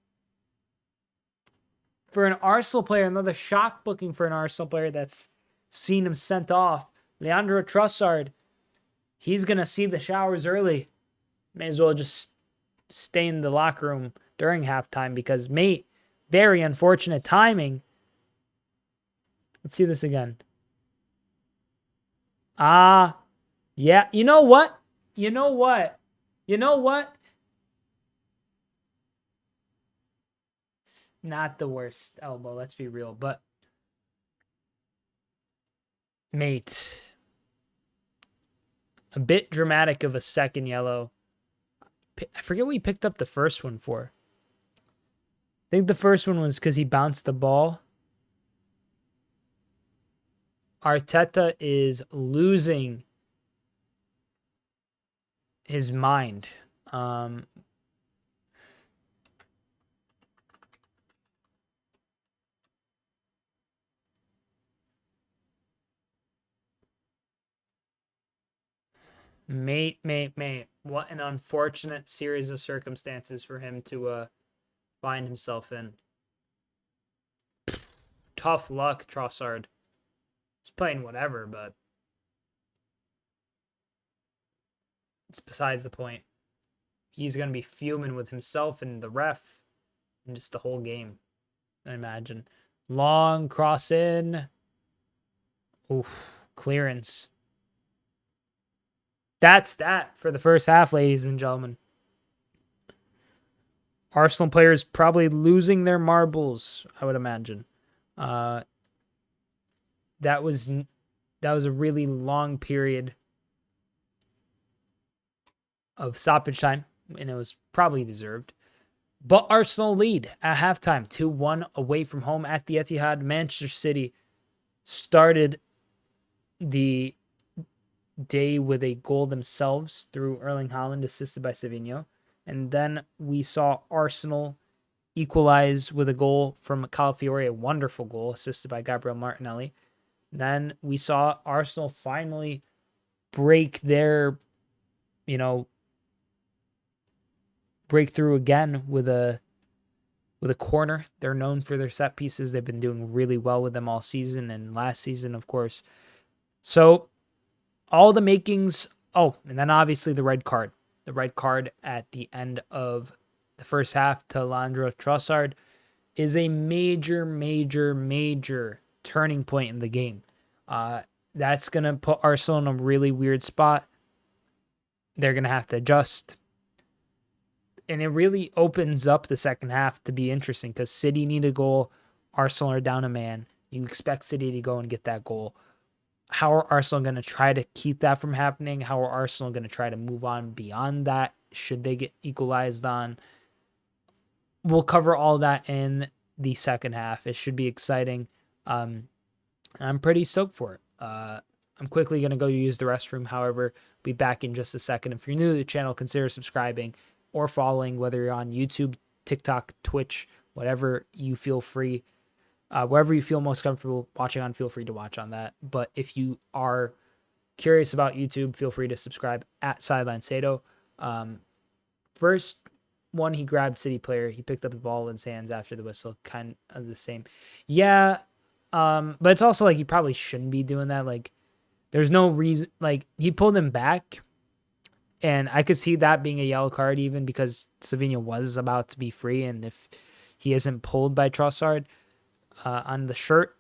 for an Arsenal player. Another shock booking for an Arsenal player that's seen him sent off. Leandro Trossard. He's going to see the showers early. May as well just stay in the locker room during halftime because, mate, very unfortunate timing. Let's see this again. Yeah. You know what? Not the worst elbow, let's be real. But, mate, a bit dramatic of a second yellow. I forget what he picked up the first one for. I think the first one was because he bounced the ball. Arteta is losing his mind. Mate. What an unfortunate series of circumstances for him to find himself in. Tough luck, Trossard. He's playing whatever, but it's besides the point. He's going to be fuming with himself and the ref and just the whole game, I imagine. Long cross in. Oof, clearance. That's that for the first half, ladies and gentlemen. Arsenal players probably losing their marbles, I would imagine. That was a really long period of stoppage time, and it was probably deserved. But Arsenal lead at halftime, 2-1 away from home at the Etihad. Manchester City started the day with a goal themselves through Erling Haaland, assisted by Savinho. And then we saw Arsenal equalize with a goal from Calafiore, a wonderful goal assisted by Gabriel Martinelli. Then we saw Arsenal finally break their, breakthrough again with a corner. They're known for their set pieces. They've been doing really well with them all season and last season, of course. So all the makings. Oh, and then obviously the red card. The red card at the end of the first half to Leandro Trossard is a major, major, major turning point in the game. That's going to put Arsenal in a really weird spot. They're going to have to adjust. And it really opens up the second half to be interesting because City need a goal. Arsenal are down a man. You expect City to go and get that goal. How are Arsenal going to try to keep that from happening? How are Arsenal going to try to move on beyond that? Should they get equalized on? We'll cover all that in the second half. It should be exciting. I'm pretty stoked for it. I'm quickly going to go use the restroom. However, be back in just a second. If you're new to the channel, consider subscribing or following, whether you're on YouTube, TikTok, Twitch, whatever you feel free. Wherever you feel most comfortable watching on, feel free to watch on that. But if you are curious about YouTube, feel free to subscribe at Sideline Sedo. First one, he grabbed City player. He picked up the ball in his hands after the whistle. Kind of the same. Yeah, but it's also like you probably shouldn't be doing that. Like, there's no reason. Like, he pulled him back, and I could see that being a yellow card even because Savinho was about to be free, and if he isn't pulled by Trossard on the shirt,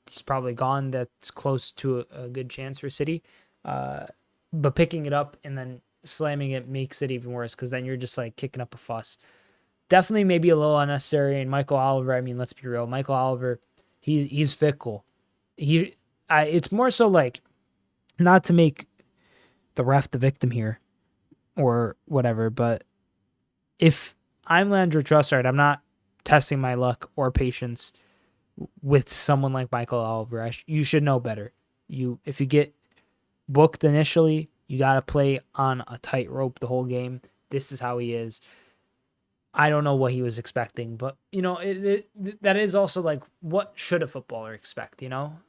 he's probably gone. That's close to a good chance for City. But picking it up and then slamming it makes it even worse because then you're just like kicking up a fuss. Definitely maybe a little unnecessary. And Michael Oliver, I mean, let's be real. Michael Oliver, he's fickle. It's more so like, not to make the ref the victim here or whatever, but if I'm Leandro Trossard, I'm not testing my luck or patience with someone like Michael Oliver. You should know better. If you get booked initially, you got to play on a tightrope the whole game. This is how he is. I don't know what he was expecting, but that is also like, what should a footballer expect?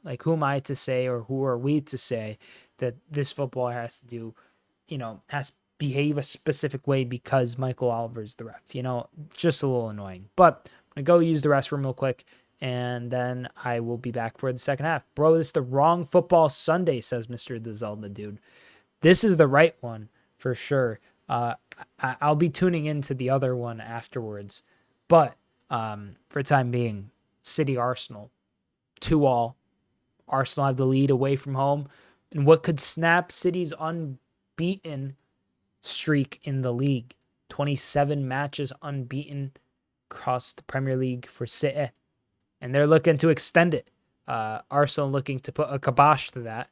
Like, who am I to say, or who are we to say that this footballer has to do, has to behave a specific way because Michael Oliver's the ref? It's just a little annoying. But I'm gonna go use the restroom real quick, and then I will be back for the second half. Bro, this is the wrong football Sunday, says Mr. The Zelda dude. This is the right one for sure. I'll be tuning into the other one afterwards. But for time being, City Arsenal 2-2. Arsenal have the lead away from home. And what could snap City's unbeaten streak in the league? 27 matches unbeaten across the Premier League for City. And they're looking to extend it. Arsenal looking to put a kibosh to that.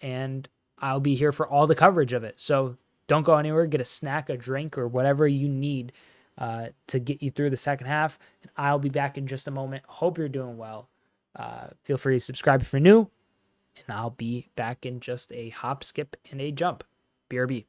And I'll be here for all the coverage of it. So don't go anywhere. Get a snack, a drink, or whatever you need to get you through the second half. And I'll be back in just a moment. Hope you're doing well. Feel free to subscribe if you're new. And I'll be back in just a hop, skip, and a jump. BRB.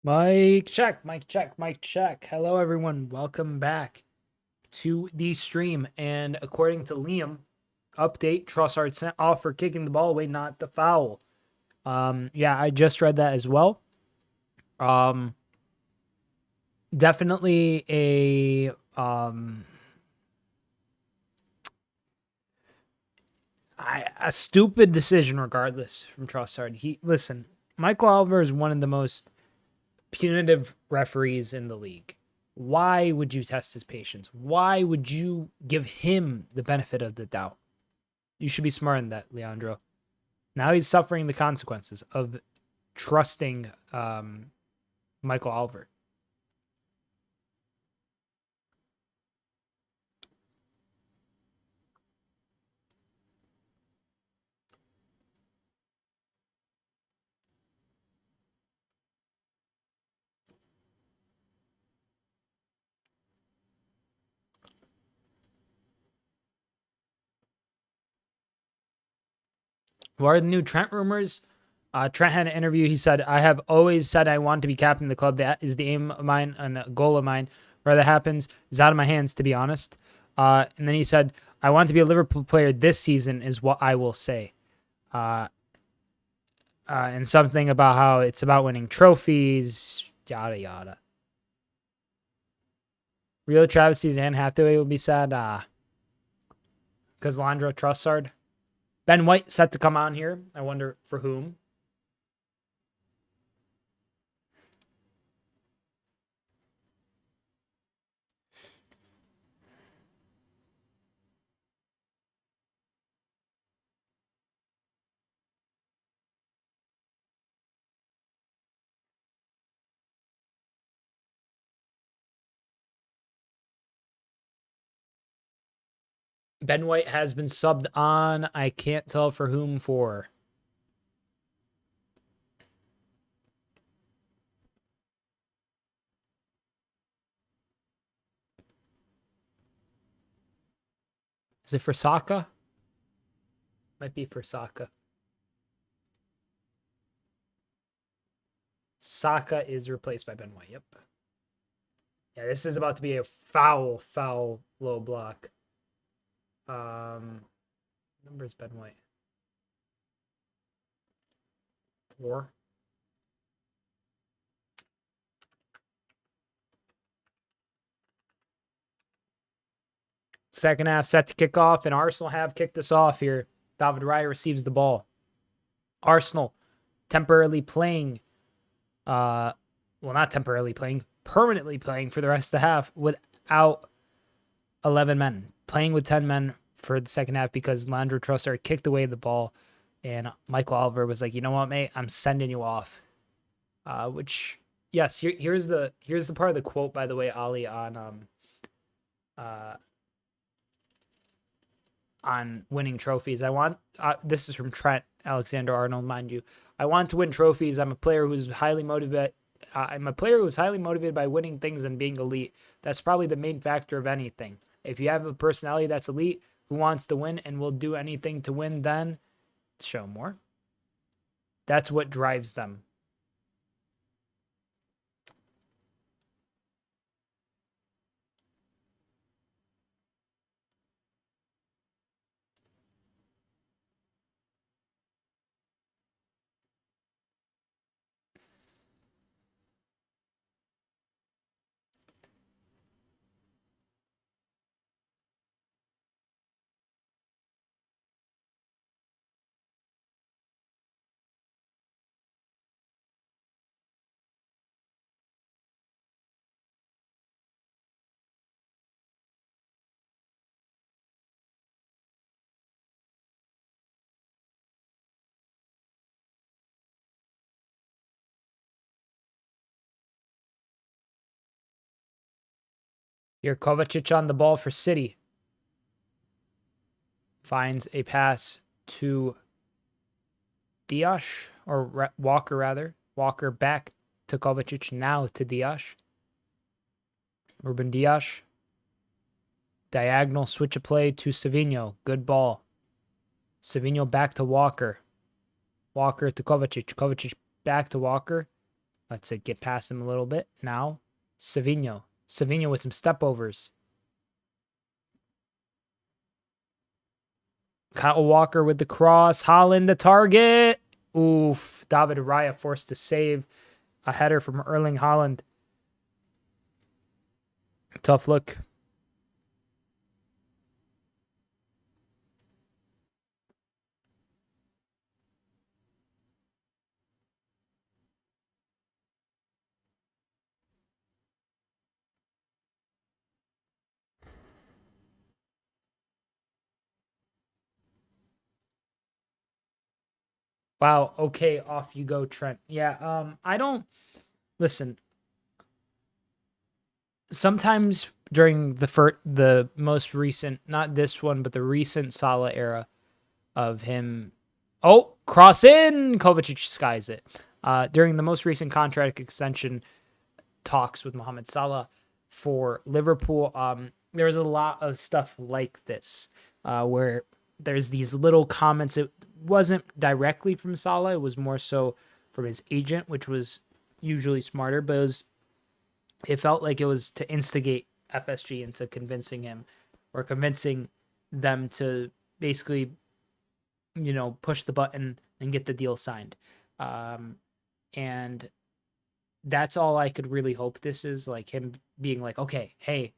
Mic check, mic check, mic check. Hello, everyone. Welcome back to the stream. And according to Liam, update, Trossard sent off for kicking the ball away, not the foul. Yeah, I just read that as well. Definitely a stupid decision regardless from Trossard. Listen, Michael Oliver is one of the most punitive referees in the league. Why would you test his patience? Why would you give him the benefit of the doubt? You should be smarter than that, Leandro. Now he's suffering the consequences of trusting Michael Oliver. What are the new Trent rumors? Trent had an interview. He said, I have always said I want to be captain of the club. That is the aim of mine and a goal of mine. Where that happens is out of my hands, to be honest. And then he said, I want to be a Liverpool player this season is what I will say. And something about how it's about winning trophies, yada, yada. Real travesties and Hathaway will be sad. Because Landro Trossard. Ben White set to come on here. I wonder for whom. Ben White has been subbed on. I can't tell for whom for. Is it for Saka? Might be for Saka. Saka is replaced by Ben White. Yep. Yeah, this is about to be a foul low block. Numbers Ben White. 4. Second half set to kick off, and Arsenal have kicked us off here. David Raya receives the ball. Arsenal temporarily playing, well, not temporarily playing, permanently playing for the rest of the half without 11 men. Playing with 10 men for the second half because Landro Trossard kicked away the ball, and Michael Oliver was like, you know what, mate, I'm sending you off. Which, yes, here's the part of the quote, by the way, Ali, on winning trophies. I want, this is from Trent Alexander-Arnold, mind you. I want to win trophies. I'm a player who's highly motivated. I'm a player who's highly motivated by winning things and being elite. That's probably the main factor of anything. If you have a personality that's elite, who wants to win and will do anything to win, then show more. That's what drives them. Here, Kovacic on the ball for City. Finds a pass to Dias, or Walker rather. Walker back to Kovacic, now to Dias. Ruben Dias. Diagonal switch of play to Savinho. Good ball. Savinho back to Walker. Walker to Kovacic. Kovacic back to Walker. Let's get past him a little bit. Now, Savinho. Savinho with some stepovers. Kyle Walker with the cross. Haaland the target. Oof. David Raya forced to save a header from Erling Haaland. Tough look. Wow. Okay, off you go, Trent. Yeah. I don't listen. Sometimes during the most recent, not this one, but the recent Salah era of him. Oh, cross in. Kovacic skies it. During the most recent contract extension talks with Mohamed Salah for Liverpool, there was a lot of stuff like this, where there's these little comments. It wasn't directly from Salah. It was more so from his agent, which was usually smarter, but it felt like it was to instigate FSG into convincing him or convincing them to basically, push the button and get the deal signed. And that's all I could really hope this is, like him being like, okay, hey,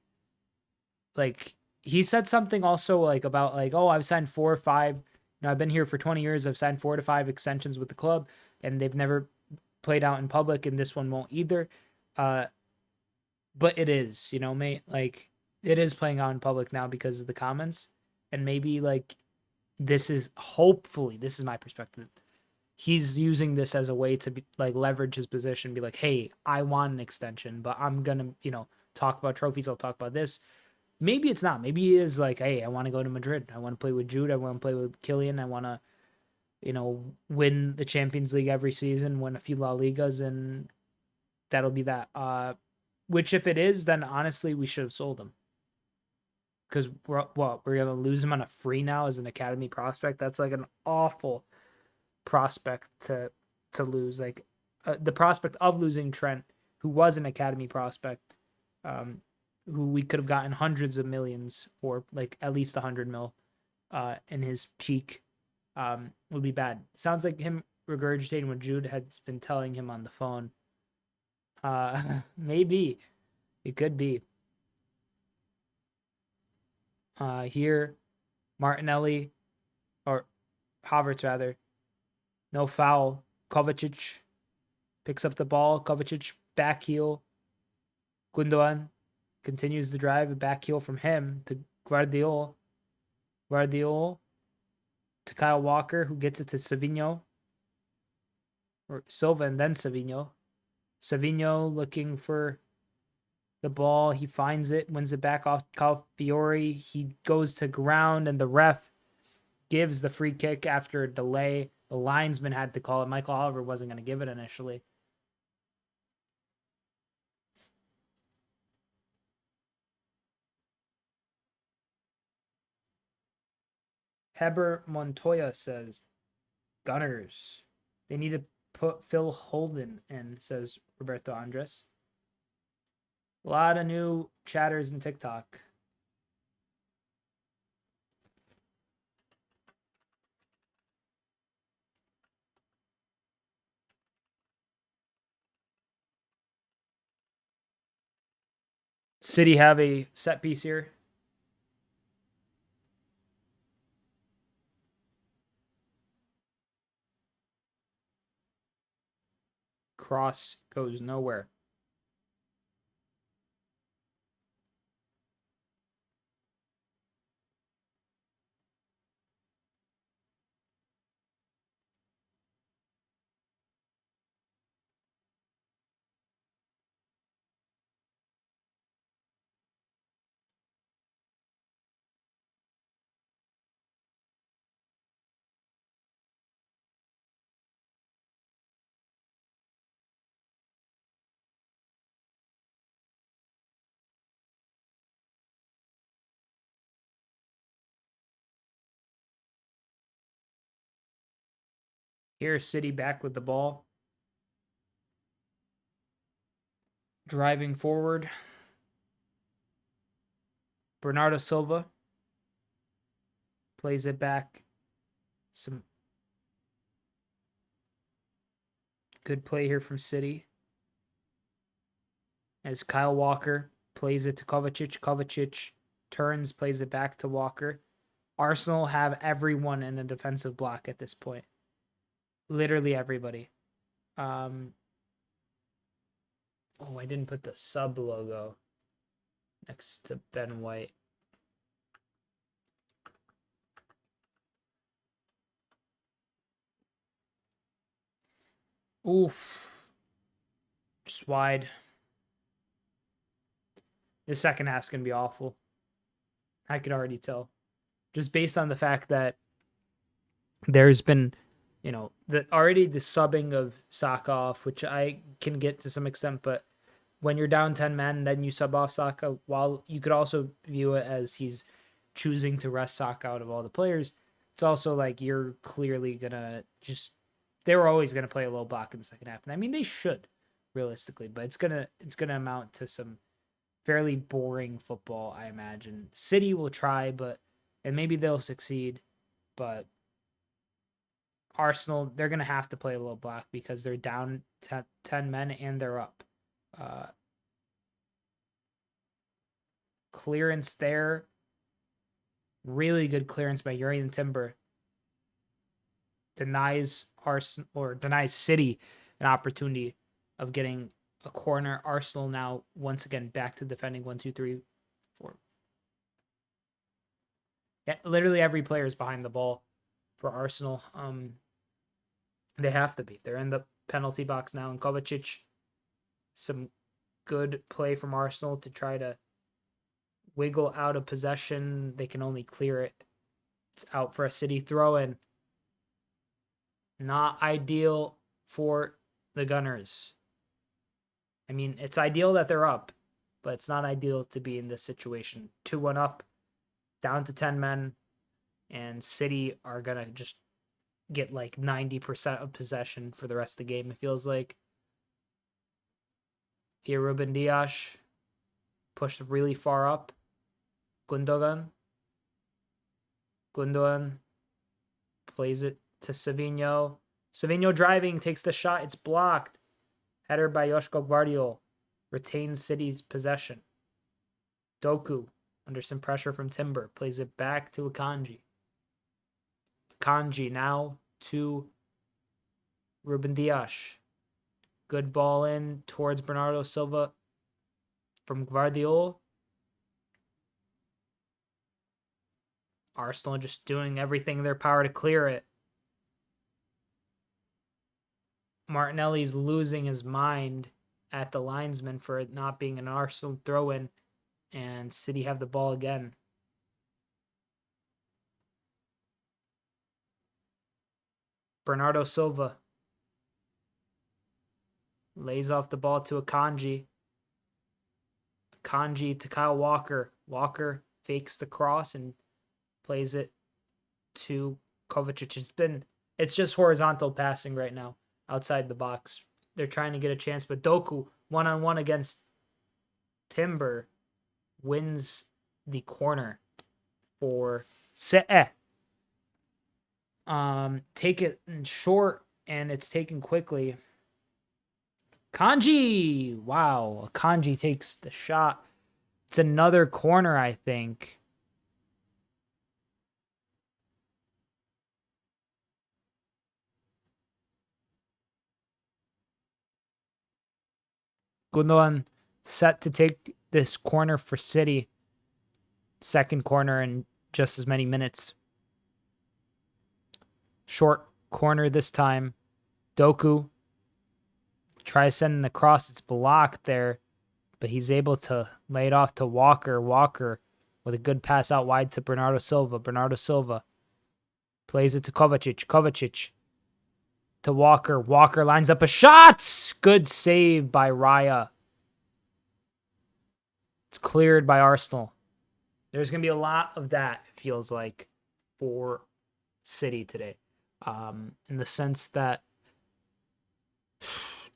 like he said something also like about like, oh, I've signed 4 or 5. I've been here for 20 years. I've signed 4 to 5 extensions with the club, and they've never played out in public, and this one won't either. But it is, mate, like it is playing out in public now because of the comments, and maybe like this is my perspective. He's using this as a way to be like leverage his position, be like, hey, I want an extension, but I'm gonna, talk about trophies. I'll talk about this. Maybe it's not. Maybe he is like, hey, I want to go to Madrid. I want to play with Jude. I want to play with Kylian. I want to, win the Champions League every season, win a few La Ligas, and that'll be that. Which if it is, then honestly, we should have sold him. Because we're gonna lose him on a free now as an academy prospect. That's like an awful prospect to lose. Like the prospect of losing Trent, who was an academy prospect, who we could have gotten hundreds of millions for, like at least 100 mil, in his peak, would be bad. Sounds like him regurgitating what Jude had been telling him on the phone. Maybe it could be. Here, Martinelli, or Havertz rather, no foul. Kovacic picks up the ball. Kovacic back heel. Gundogan continues the drive. A back heel from him to Guardiola. Guardiola to Kyle Walker, who gets it to Savinho. Or Silva and then Savinho. Savinho looking for the ball. He finds it, wins it back off Fiore. He goes to ground, and the ref gives the free kick after a delay. The linesman had to call it. Michael Oliver wasn't going to give it initially. Heber Montoya says, Gunners. They need to put Phil Holden in, says Roberto Andres. A lot of new chatters in TikTok. City have a set piece here. Cross goes nowhere. Here's City back with the ball. Driving forward. Bernardo Silva plays it back. Some good play here from City. As Kyle Walker plays it to Kovacic. Kovacic turns, plays it back to Walker. Arsenal have everyone in a defensive block at this point. Literally everybody. Oh, I didn't put the sub logo next to Ben White. Oof. Just wide. The second half's going to be awful. I could already tell. Just based on the fact that there's been, already the subbing of Saka off, which I can get to some extent, but when you're down 10 men, then you sub off Saka, while you could also view it as he's choosing to rest Saka out of all the players. It's also like you're clearly going to they were always going to play a low block in the second half. And I mean, they should realistically, but it's going to amount to some fairly boring football, I imagine. City will try, and maybe they'll succeed, but Arsenal, they're going to have to play a low block because they're down 10 men and they're up. Clearance there. Really good clearance by Urian Timber. Denies City an opportunity of getting a corner. Arsenal now once again back to defending 1, 2, 3, 4. Yeah, literally every player is behind the ball for Arsenal. They have to be. They're in the penalty box now. And Kovacic, some good play from Arsenal to try to wiggle out of possession. They can only clear it. It's out for a City throw-in. Not ideal for the Gunners. I mean, it's ideal that they're up, but it's not ideal to be in this situation. 2-1 up, down to 10 men, and City are going to just get like 90% of possession for the rest of the game, it feels like. Here, Ruben Dias pushed really far up. Gundogan plays it to Savinho. Savinho driving, takes the shot. It's blocked. Header by Joshko Guardiola. Retains City's possession. Doku, under some pressure from Timber, plays it back to Akanji. Akanji now to Ruben Dias. Good ball in towards Bernardo Silva from Guardiola. Arsenal just doing everything in their power to clear it. Martinelli's losing his mind at the linesman for it not being an Arsenal throw-in, and City have the ball again. Bernardo Silva lays off the ball to Akanji. Akanji to Kyle Walker. Walker fakes the cross and plays it to Kovacic. It's just horizontal passing right now outside the box. They're trying to get a chance, but Doku, one-on-one against Timber, wins the corner for Sedo. Take it in short, and it's taken quickly. Kanji! Wow, Kanji takes the shot. It's another corner, I think. Gundogan set to take this corner for City. Second corner in just as many minutes. Short corner this time. Doku tries sending the cross. It's blocked there, but he's able to lay it off to Walker. Walker with a good pass out wide to Bernardo Silva. Bernardo Silva plays it to Kovacic. Kovacic to Walker. Walker lines up a shot. Good save by Raya. It's cleared by Arsenal. There's going to be a lot of that, it feels like, for City today. In the sense that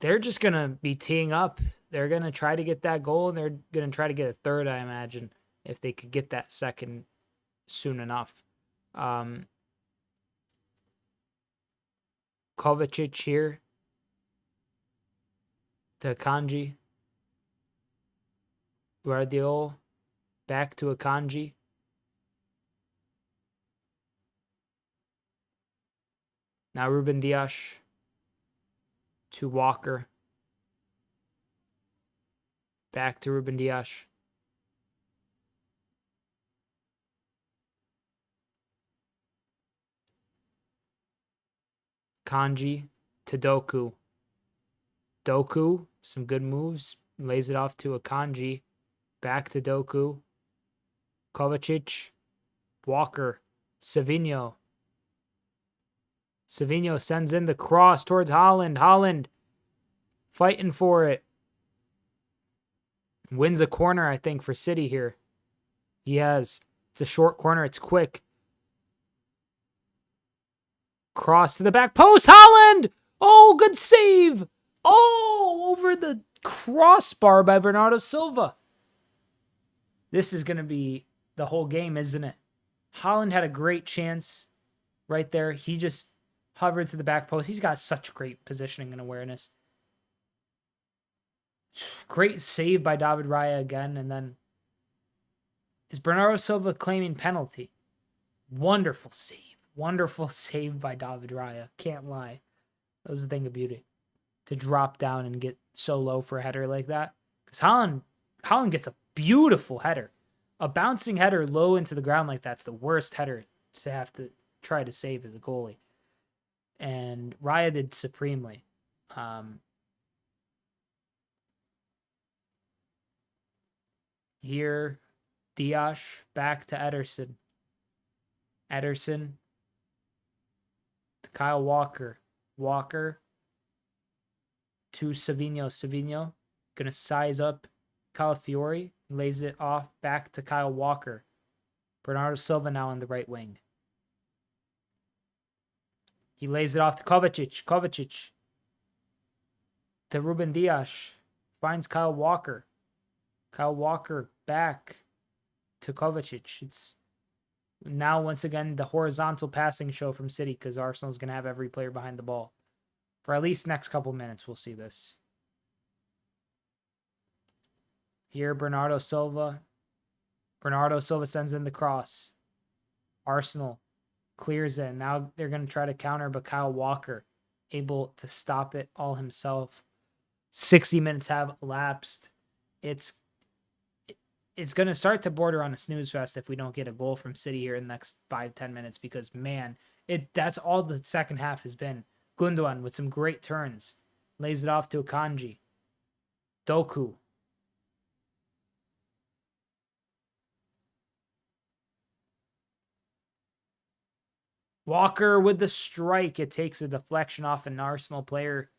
they're just going to be teeing up. They're going to try to get that goal, and they're going to try to get a third, I imagine, if they could get that second soon enough. Kovacic here to Akanji. Guardiola back to Akanji. Now Ruben Dias to Walker. Back to Ruben Dias. Kanji to Doku. Doku, some good moves. Lays it off to Akanji. Back to Doku. Kovacic. Walker. Savinho. Savinho sends in the cross towards Haaland. Haaland fighting for it. Wins a corner, I think, for City here. He has. It's a short corner. It's quick. Cross to the back post. Haaland! Oh, good save. Oh, over the crossbar by Bernardo Silva. This is going to be the whole game, isn't it? Haaland had a great chance right there. He just hovered to the back post. He's got such great positioning and awareness. Great save by David Raya again. And then is Bernardo Silva claiming penalty? Wonderful save. Wonderful save by David Raya. Can't lie. That was the thing of beauty. To drop down and get so low for a header like that. Because Haaland gets a beautiful header. A bouncing header low into the ground like that's the worst header to have to try to save as a goalie. And Raya did supremely. Here, Dias back to Ederson. Ederson to Kyle Walker. Walker to Savinho. Savinho gonna size up Calafiori. Lays it off back to Kyle Walker. Bernardo Silva now on the right wing. He lays it off to Kovacic. Kovacic to Ruben Dias. Finds Kyle Walker. Kyle Walker back to Kovacic. It's now once again the horizontal passing show from City because Arsenal's going to have every player behind the ball. For at least next couple minutes, we'll see this. Here, Bernardo Silva. Bernardo Silva sends in the cross. Arsenal clears it. Now they're going to try to counter, but Kyle Walker able to stop it all himself. 60 minutes have elapsed. It's going to start to border on a snooze fest if we don't get a goal from City here in the next 5-10 minutes because, man, that's all the second half has been. Gundogan with some great turns. Lays it off to Akanji. Doku. Walker with the strike. It takes a deflection off an Arsenal player,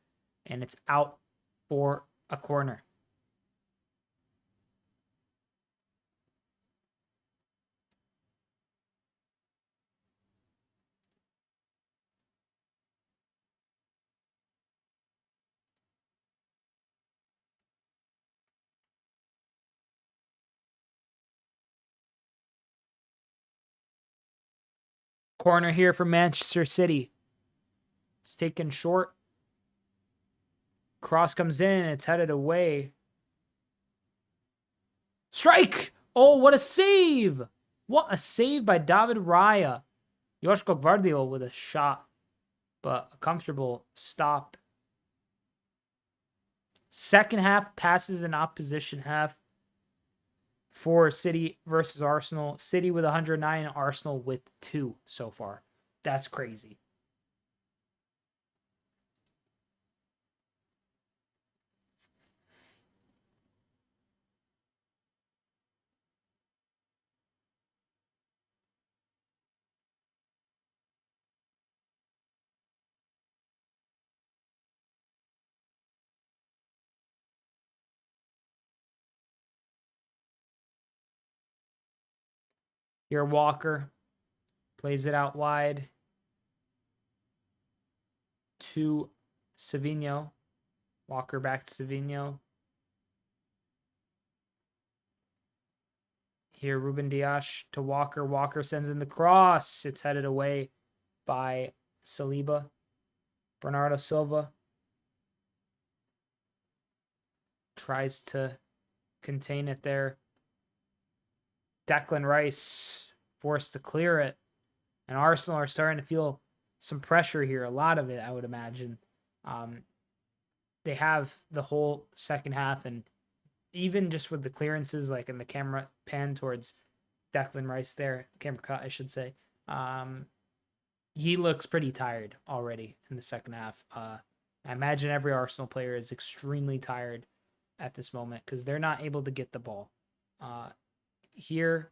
and it's out for a corner. Corner here for Manchester City. It's taken short. Cross comes in. It's headed away. Strike! Oh, what a save! What a save by David Raya. Joško Gvardiol with a shot, but a comfortable stop. Second half passes in opposition half for City versus Arsenal. City with 109, Arsenal with 2 so far. That's crazy. Here, Walker plays it out wide to Savinho. Walker back to Savinho. Here, Ruben Dias to Walker. Walker sends in the cross. It's headed away by Saliba. Bernardo Silva tries to contain it there. Declan Rice forced to clear it. And Arsenal are starting to feel some pressure here. A lot of it, I would imagine. They have the whole second half, and even just with the clearances, like in the camera pan towards Declan Rice there, camera cut, I should say, he looks pretty tired already in the second half. I imagine every Arsenal player is extremely tired at this moment because they're not able to get the ball. Here,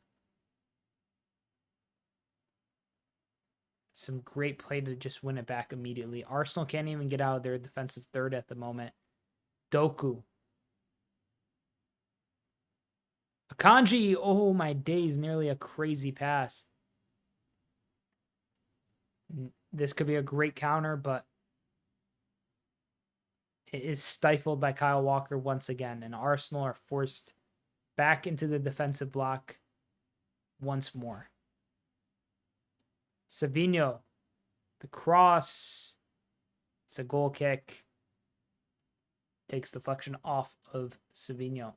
some great play to just win it back immediately. Arsenal can't even get out of their defensive third at the moment. Doku. Akanji, oh my days, nearly a crazy pass. This could be a great counter, but it is stifled by Kyle Walker once again, and Arsenal are forced back into the defensive block once more. Savinho, the cross. It's a goal kick. Takes deflection off of Savinho.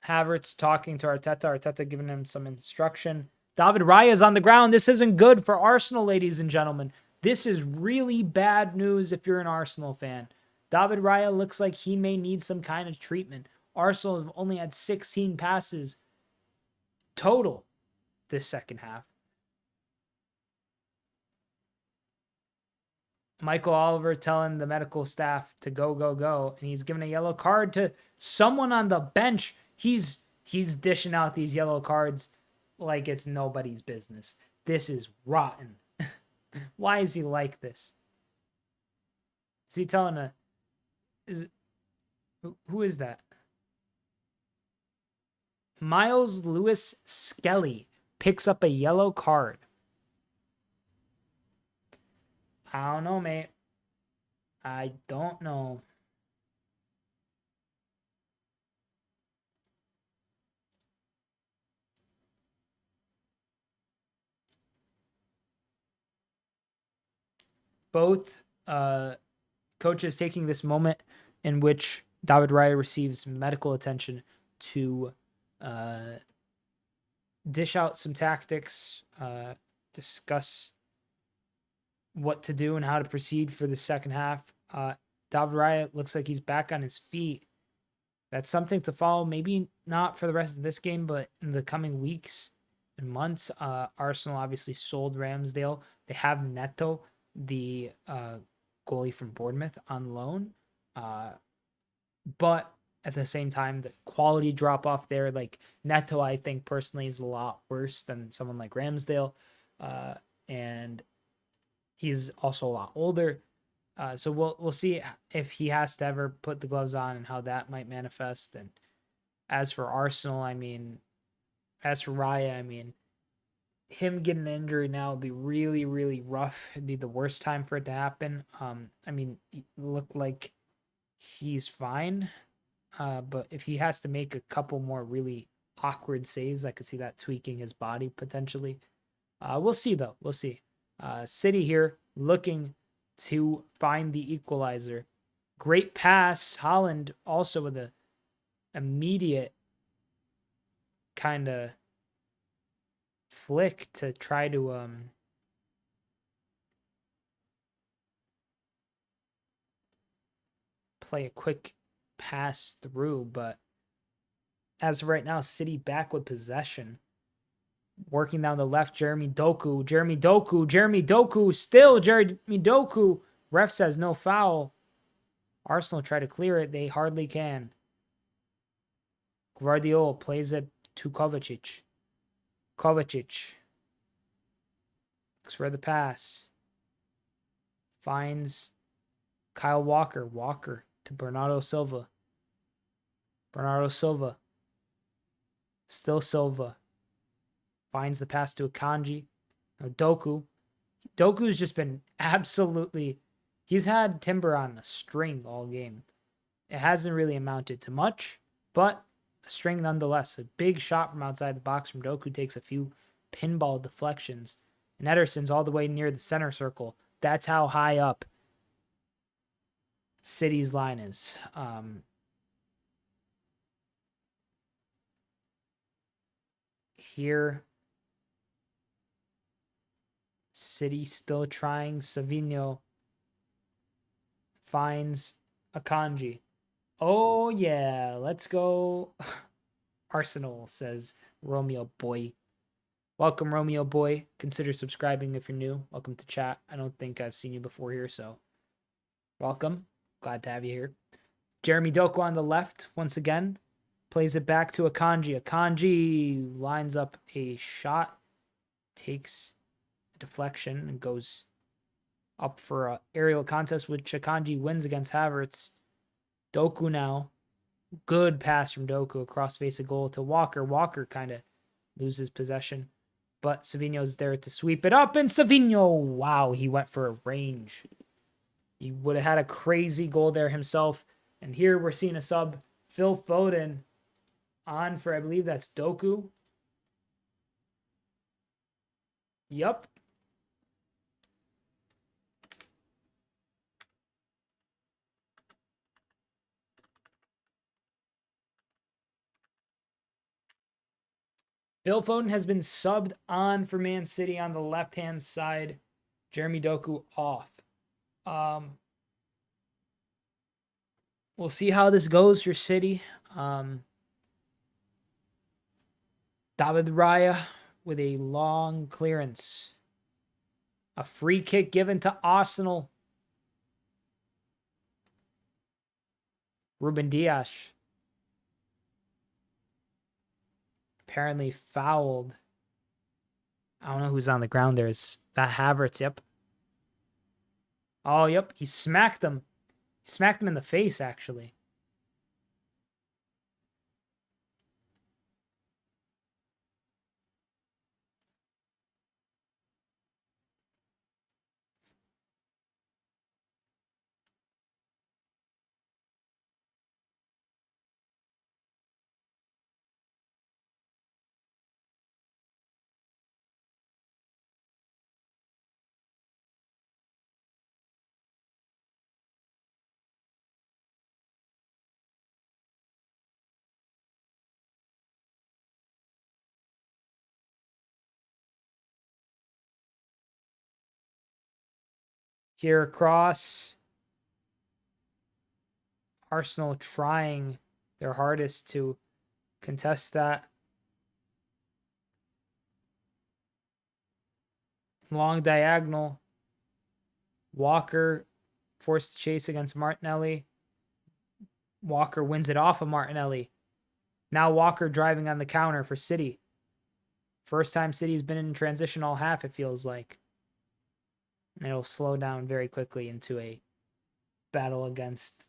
Havertz talking to Arteta. Arteta giving him some instruction. David Raya is on the ground. This isn't good for Arsenal, ladies and gentlemen. This is really bad news if you're an Arsenal fan. David Raya looks like he may need some kind of treatment. Arsenal have only had 16 passes total this second half. Michael Oliver telling the medical staff to go, go, go. And he's giving a yellow card to someone on the bench. He's dishing out these yellow cards like it's nobody's business. This is rotten. Why is he like this? Is he telling who is that? Miles Lewis Skelly picks up a yellow card. I don't know, mate. I don't know. Both coaches taking this moment in which David Raya receives medical attention to dish out some tactics, discuss what to do and how to proceed for the second half. David Raya looks like he's back on his feet. That's something to follow. Maybe not for the rest of this game, but in the coming weeks and months. Arsenal obviously sold Ramsdale. They have Neto, the goalie from Bournemouth, on loan. But at the same time, the quality drop off there, like Neto, I think personally is a lot worse than someone like Ramsdale. And he's also a lot older. So we'll see if he has to ever put the gloves on and how that might manifest. And as for Arsenal, as for Raya, him getting an injury now would be really, really rough. It'd be the worst time for it to happen. It looked like he's fine. But if he has to make a couple more really awkward saves, I could see that tweaking his body potentially. We'll see, though. We'll see. City here looking to find the equalizer. Great pass. Haaland also with a immediate kind of flick to try to play a quick pass through, but as of right now, City back with possession. Working down the left, Jeremy Doku, still Jeremy Doku. Ref says no foul. Arsenal try to clear it. They hardly can. Guardiola plays it to Kovacic. Looks for the pass. Finds Kyle Walker. Walker to Bernardo Silva. Bernardo Silva. Still Silva. Finds the pass to Akanji. Now Doku. Doku's just been absolutely... He's had Timber on a string all game. It hasn't really amounted to much, but a string nonetheless. A big shot from outside the box from Doku takes a few pinball deflections. And Ederson's all the way near the center circle. That's how high up City's line is. Here, City still trying. Savinho finds Akanji. Oh, yeah. Let's go. Arsenal, says Romeo Boy. Welcome, Romeo Boy. Consider subscribing if you're new. Welcome to chat. I don't think I've seen you before here, so welcome. Glad to have you here. Jeremy Doku on the left once again. Plays it back to Akanji. Akanji lines up a shot. Takes a deflection and goes up for an aerial contest, which Akanji wins against Havertz. Doku now. Good pass from Doku across face of goal to Walker. Walker kind of loses possession, but Savinho's there to sweep it up, and Savinho, wow, he went for a range. He would have had a crazy goal there himself. And here we're seeing a sub, Phil Foden, on for, I believe that's Doku. Yup. Phil Foden has been subbed on for Man City on the left-hand side. Jeremy Doku off. We'll see how this goes for City. David Raya with a long clearance. A free kick given to Arsenal. Ruben Dias. Apparently fouled. I don't know who's on the ground there. Is that Havertz? Yep. Oh, yep. He smacked them. He smacked him in the face, actually. Here across. Arsenal trying their hardest to contest that. Long diagonal. Walker forced to chase against Martinelli. Walker wins it off of Martinelli. Now Walker driving on the counter for City. First time City's been in transition all half, it feels like. And it'll slow down very quickly into a battle against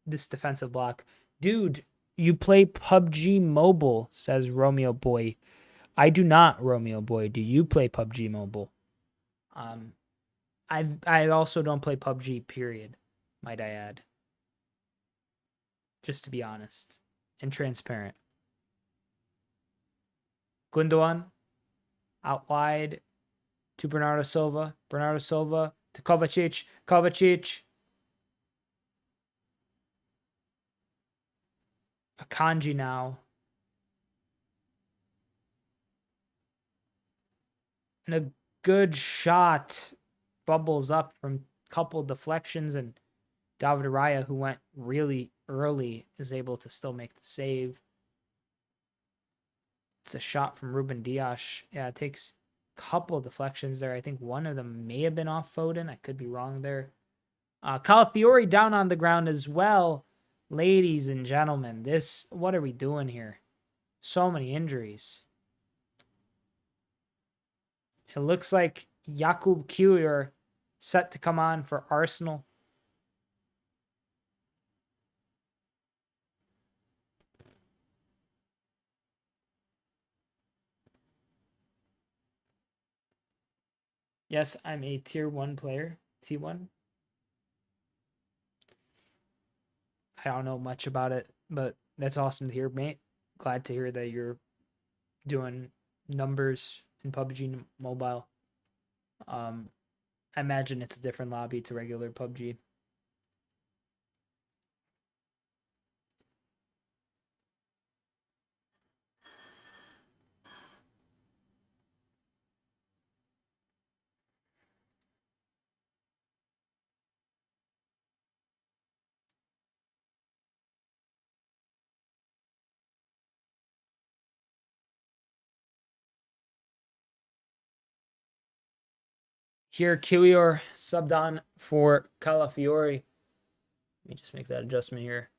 this defensive block. Dude, you play PUBG Mobile, says Romeo Boy. I do not, Romeo Boy. Do you play PUBG Mobile? I also don't play PUBG, period, might I add. Just to be honest and transparent. Gundogan out wide to Bernardo Silva. Bernardo Silva to Kovacic. Kovacic. Akanji now. And a good shot bubbles up from a couple deflections, and David Raya, who went really early, is able to still make the save. It's a shot from Ruben Dias. Yeah, it takes a couple deflections there. I think one of them may have been off Foden. I could be wrong there. Calafiori down on the ground as well. Ladies and gentlemen, what are we doing here? So many injuries. It looks like Jakub Kiwior set to come on for Arsenal. Yes, I'm a tier 1 player. T1. I don't know much about it, but that's awesome to hear, mate. Glad to hear that you're doing numbers in PUBG Mobile. I imagine it's a different lobby to regular PUBG. Here, Kiwior subbed on for Calafiori. Let me just make that adjustment here.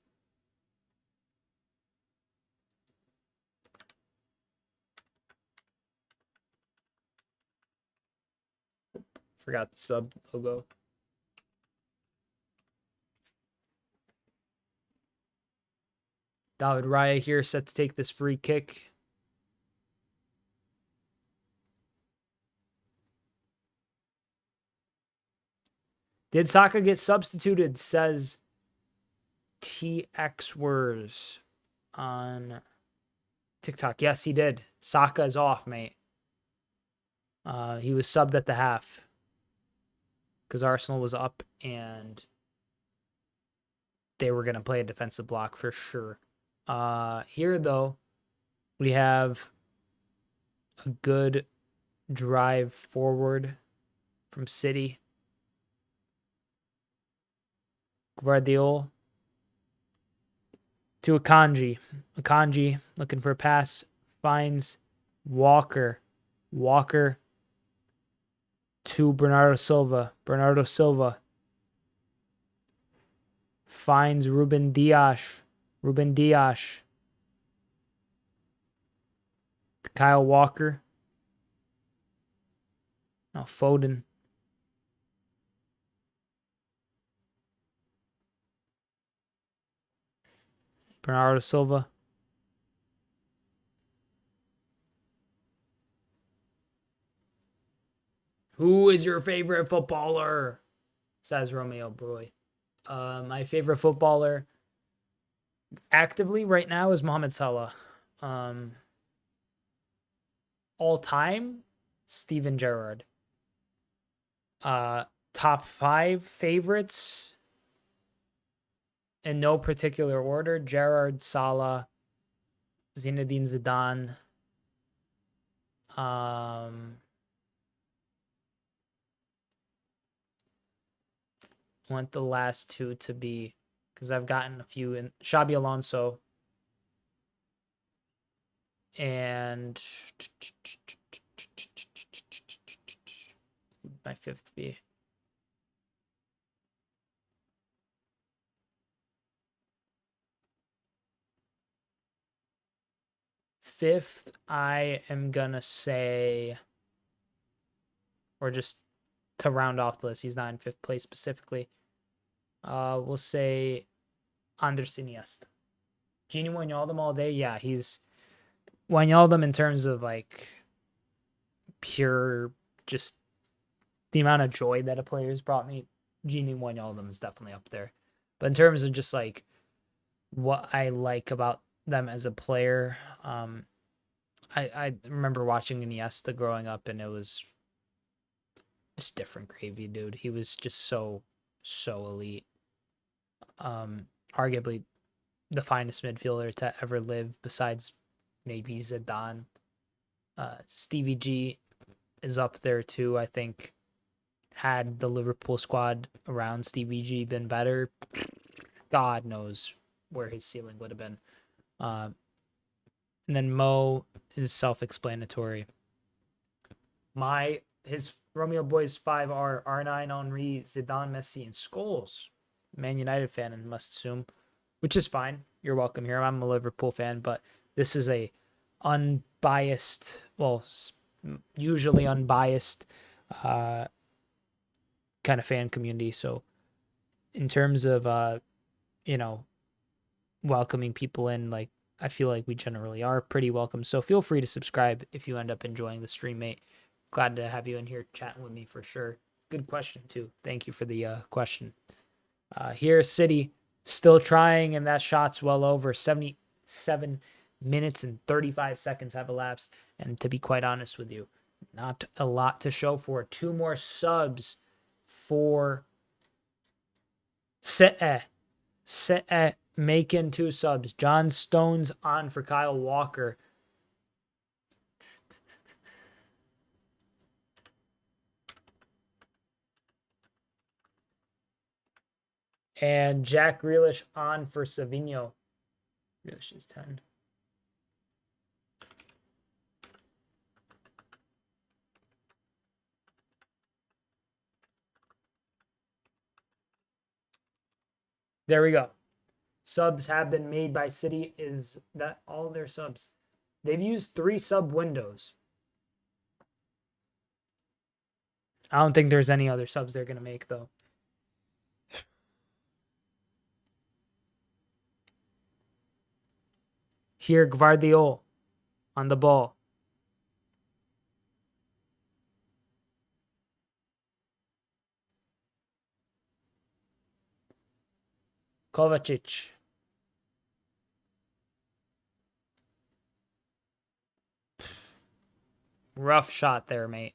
Forgot the sub logo. David Raya here set to take this free kick. Did Saka get substituted? Says TX Words on TikTok. Yes, he did. Saka is off, mate. He was subbed at the half because Arsenal was up and they were going to play a defensive block for sure. Here, though, we have a good drive forward from City. Guardiola to Akanji. Akanji looking for a pass. Finds Walker. Walker to Bernardo Silva. Bernardo Silva finds Ruben Dias. Ruben Dias. Kyle Walker. Now Foden. Bernardo Silva. Who is your favorite footballer? Says Romeo Boy. My favorite footballer actively right now is Mohamed Salah. All time, Steven Gerrard. Top 5 favorites in no particular order: Gerrard, Salah, Zinedine Zidane. Want the last two to be, because I've gotten a few in Xabi Alonso and my 5th be. Fifth, I am gonna say, or just to round off the list, he's not in 5th place specifically. We'll say Andres Iniesta. Gini Wijnaldum all day. Yeah, he's Wijnaldum in terms of like pure, just the amount of joy that a player has brought me. Gini Wijnaldum is definitely up there. But in terms of just like what I like about them as a player, I remember watching Iniesta growing up, and it was just different gravy, dude. He was just so elite. Arguably the finest midfielder to ever live, besides maybe Zidane. Stevie G is up there too. I think had the Liverpool squad around Stevie G been better, God knows where his ceiling would have been. And then Mo is self-explanatory. His Romeo Boys 5 are R9, Henry, Zidane, Messi, and Scholes. Man United fan, and must assume, which is fine. You're welcome here. I'm a Liverpool fan, but this is a unbiased, well, usually unbiased kind of fan community. So in terms of, you know, welcoming people in, like, I feel like we generally are pretty welcome. So feel free to subscribe if you end up enjoying the stream, mate. Glad to have you in here chatting with me for sure. Good question too. Thank you for the question. Here, City still trying, and that shot's well over. 77 minutes and 35 seconds have elapsed. And to be quite honest with you, not a lot to show for it. 2 more subs for Sedo. Making 2 subs. John Stones on for Kyle Walker. And Jack Grealish on for Savinho. Grealish is 10. There we go. Subs have been made by City. Is that all their subs? They've used 3 sub windows. I don't think there's any other subs they're going to make, though. Here, Gvardiol on the ball. Kovacic. Rough shot there, mate.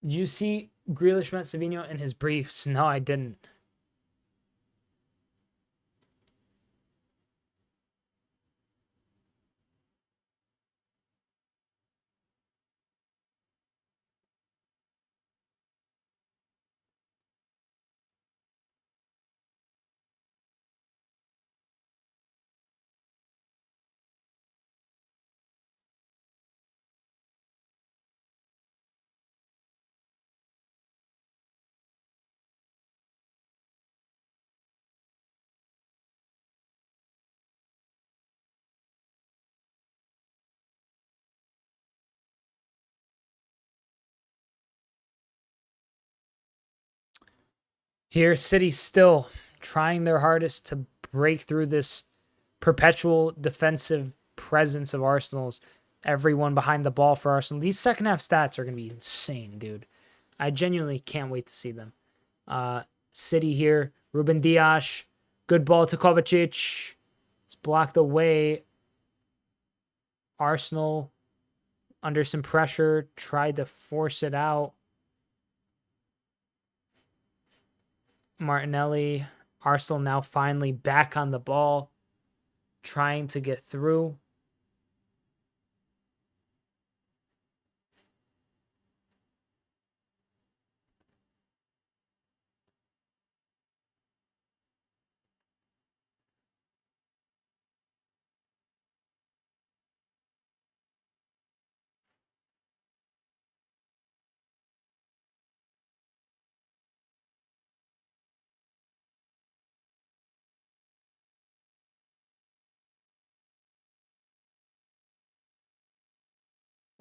Did you see Grealish met Savinho in his briefs? No, I didn't. Here, City still trying their hardest to break through this perpetual defensive presence of Arsenal's. Everyone behind the ball for Arsenal. These second half stats are going to be insane, dude. I genuinely can't wait to see them. City here. Ruben Dias. Good ball to Kovacic. It's blocked away. Arsenal under some pressure. Tried to force it out. Martinelli. Arsenal now finally back on the ball. Trying to get through.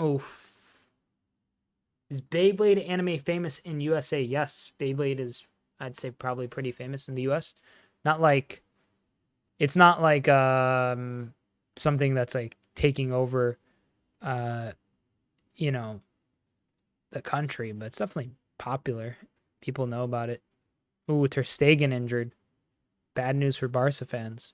Oof. Is Beyblade anime famous in USA? Yes, Beyblade is, I'd say, probably pretty famous in the US. Not like, it's not like something that's like taking over you know, the country, but it's definitely popular. People know about it. Ooh, Ter Stegen injured. Bad news for Barca fans.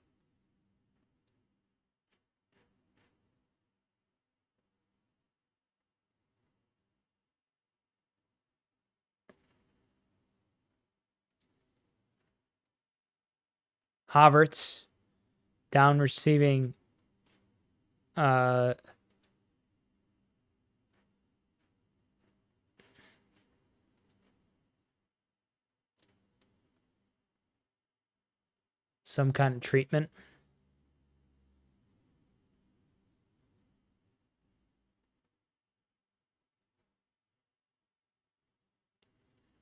Havertz down receiving some kind of treatment.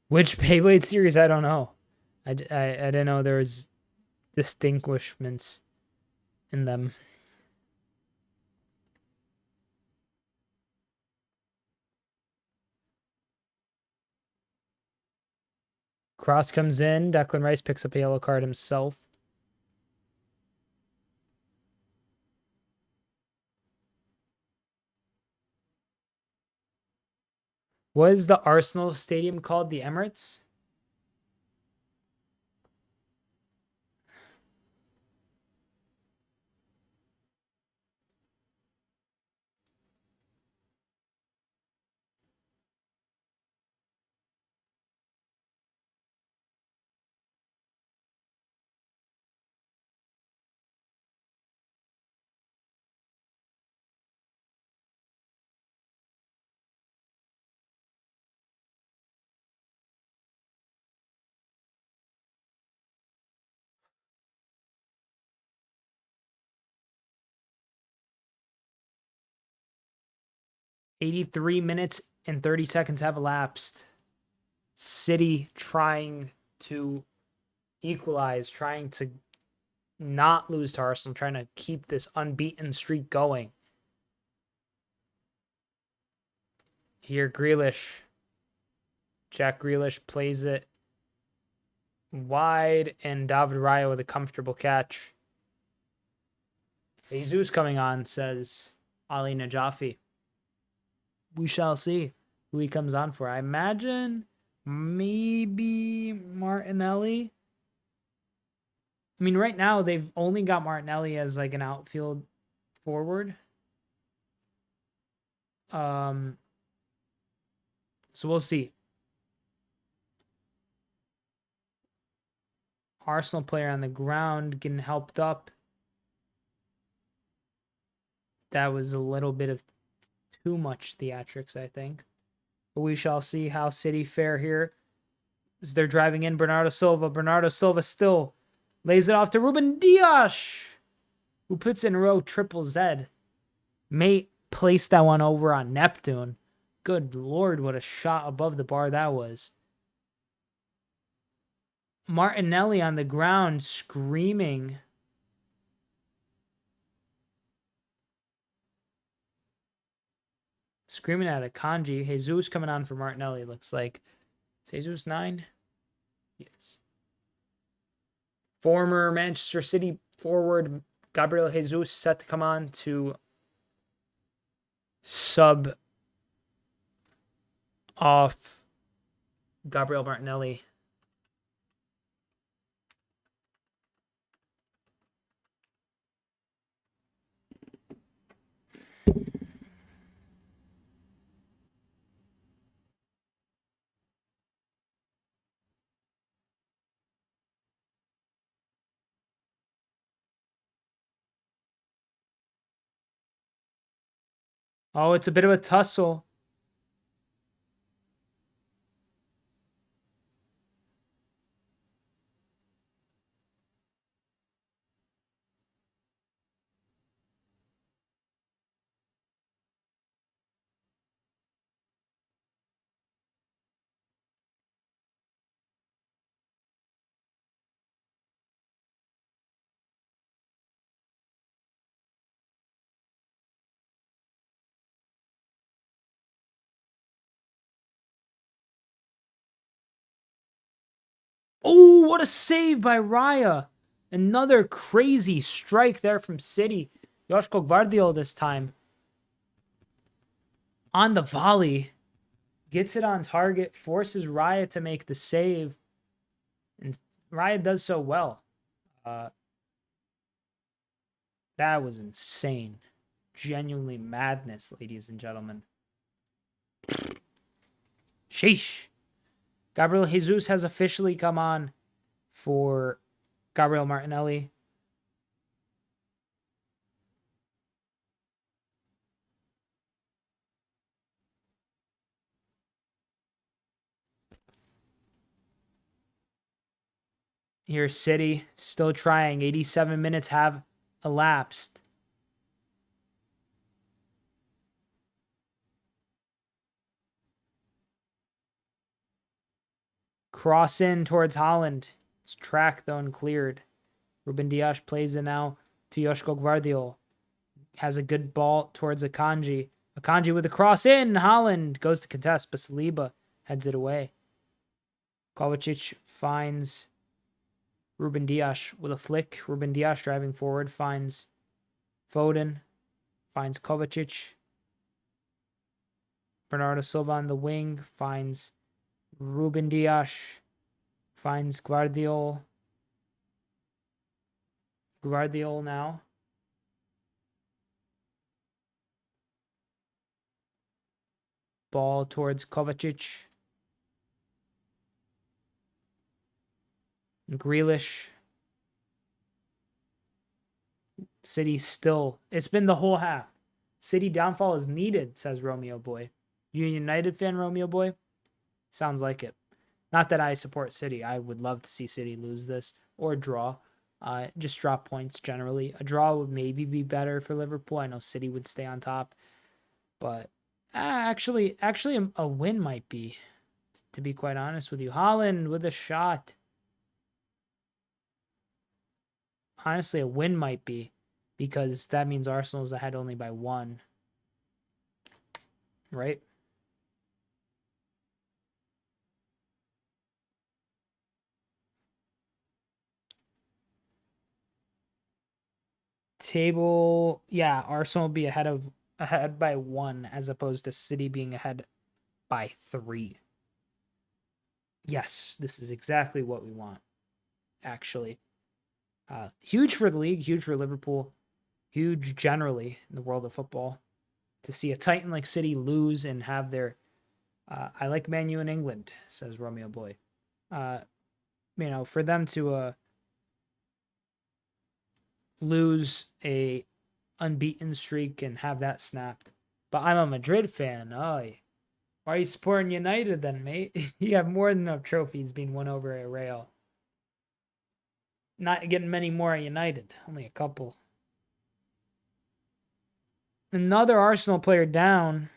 Which Beyblade series? I don't know. I didn't know there was distinguishments in them. Cross comes in. Declan Rice picks up a yellow card himself. What is the Arsenal stadium called? The Emirates? "83 minutes and 30 seconds have elapsed. City trying to equalize, trying to not lose to Arsenal, trying to keep this unbeaten streak going. Here, Grealish. Jack Grealish plays it wide, and David Raya with a comfortable catch. Jesus coming on, says Ali Najafi. We shall see who he comes on for. I imagine maybe Martinelli. I mean, right now they've only got Martinelli as like an outfield forward. So we'll see. Arsenal player on the ground getting helped up. That was a little bit of too much theatrics, I think. But we shall see how City fare here. As they're driving in, Bernardo Silva. Bernardo Silva still lays it off to Ruben Dias, who puts in a row triple Z. May place that one over on Neptune. Good Lord, what a shot above the bar that was. Martinelli on the ground screaming. Screaming at Akanji. Jesus coming on for Martinelli, looks like. Is Jesus 9? Yes. Former Manchester City forward Gabriel Jesus set to come on to sub off Gabriel Martinelli. Oh, it's a bit of a tussle. Oh, what a save by Raya. Another crazy strike there from City. Joško Gvardiol this time. On the volley. Gets it on target. Forces Raya to make the save. And Raya does so well. That was insane. Genuinely madness, ladies and gentlemen. Sheesh. Gabriel Jesus has officially come on for Gabriel Martinelli. Here's City, still trying. 87 minutes have elapsed. Cross in towards Haaland. It's tracked though and cleared. Ruben Dias plays it now to Joško Gvardiol. Has a good ball towards Akanji. Akanji with a cross in. Haaland goes to contest, but Saliba heads it away. Kovacic finds Ruben Dias with a flick. Ruben Dias driving forward finds Foden. Finds Kovacic. Bernardo Silva on the wing finds Ruben Dias. Finds Gvardiol. Gvardiol now. Ball towards Kovacic. Grealish. City still. It's been the whole half. City downfall is needed, says Romeo Boy. You a United fan, Romeo Boy? Sounds like it. Not that I support City. I would love to see City lose this or draw. Just drop points generally. A draw would maybe be better for Liverpool. I know City would stay on top. But actually, a win might be, to be quite honest with you. Haaland with a shot. Honestly, a win might be, because that means Arsenal's ahead only by 1. Right? Table, yeah, Arsenal will be ahead by 1 as opposed to City being ahead by 3. Yes, this is exactly what we want, actually. Huge for the league, huge for Liverpool, huge generally in the world of football. To see a Titan like City lose and have their... I like Man U in England, says Romeo Boy. For them to lose a unbeaten streak and have that snapped. But I'm a Madrid fan. Oh, why are you supporting United then, mate? You have more than enough trophies being won over at Real. Not getting many more at United. Only a couple. Another Arsenal player down.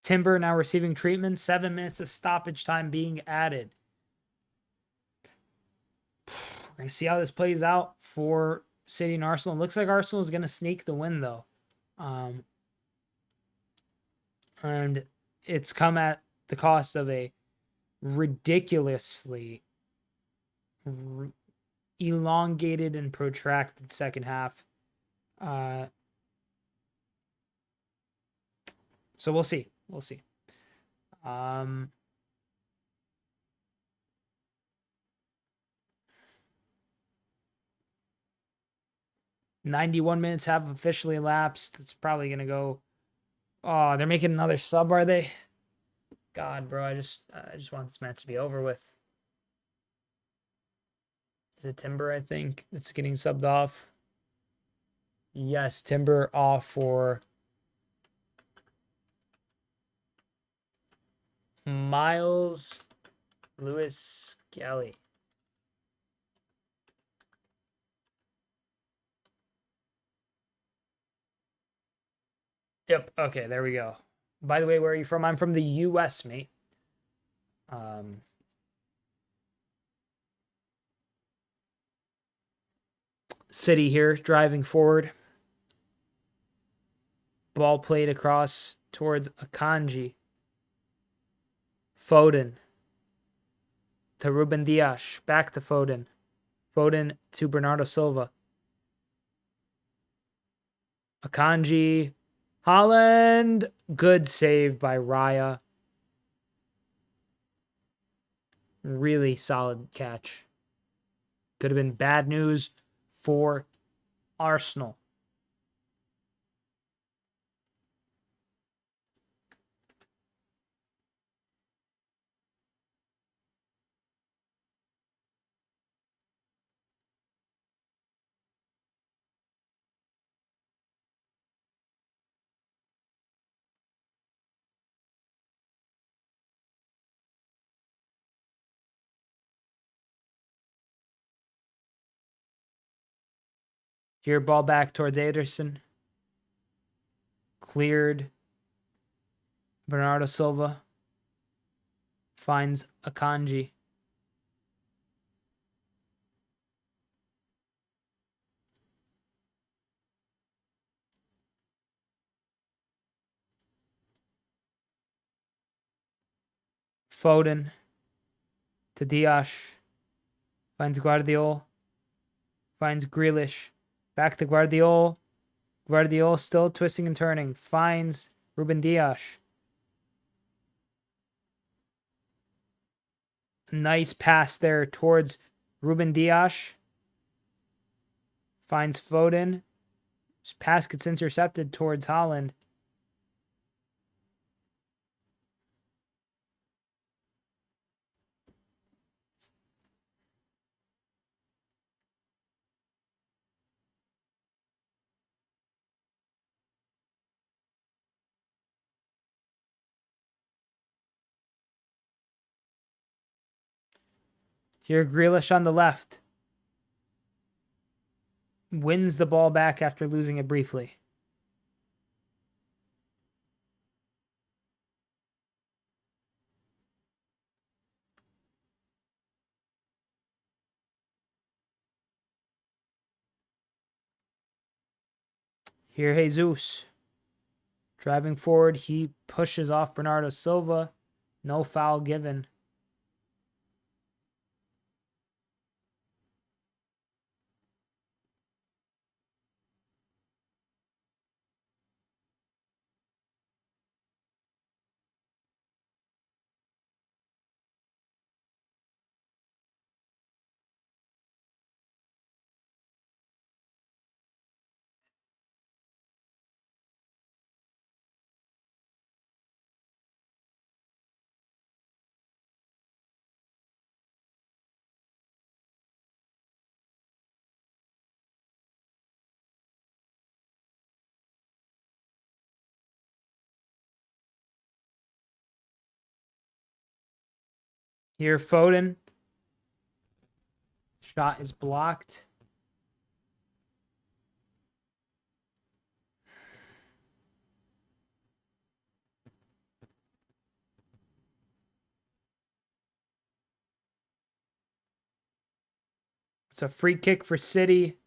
Timber now receiving treatment. 7 minutes of stoppage time being added. We're going to see how this plays out for City and Arsenal. It looks like Arsenal is going to sneak the win, though. And it's come at the cost of a ridiculously elongated and protracted second half. So we'll see. We'll see. 91 minutes have officially elapsed. It's probably going to go... Oh, they're making another sub, are they? God, bro, I just want this match to be over with. Is it Timber, I think, that's getting subbed off? Yes, Timber off for Miles Lewis Kelly. Yep, okay, there we go. By the way, where are you from? I'm from the US, mate. City here, driving forward. Ball played across towards Akanji. Foden to Ruben Dias. Back to Foden. Foden to Bernardo Silva. Akanji. Haaland. Good save by Raya. Really solid catch. Could have been bad news for Arsenal. Here, ball back towards Ederson. Cleared. Bernardo Silva finds Akanji. Foden to Dias. Finds Guardiola. Finds Grealish. Back to Guardiola. Guardiola still twisting and turning. Finds Ruben Dias. Nice pass there towards Ruben Dias. Finds Foden. His pass gets intercepted towards Haaland. Here, Grealish on the left. Wins the ball back after losing it briefly. Here, Jesus. Driving forward, he pushes off Bernardo Silva. No foul given. Here, Foden. Shot is blocked. It's a free kick for City.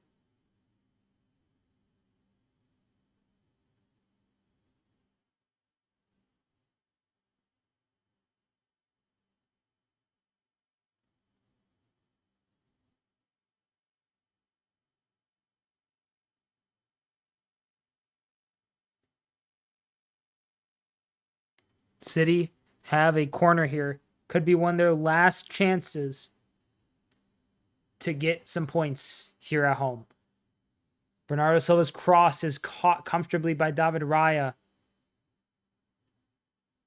City have a corner here. Could be one of their last chances to get some points here at home. Bernardo Silva's cross is caught comfortably by David Raya.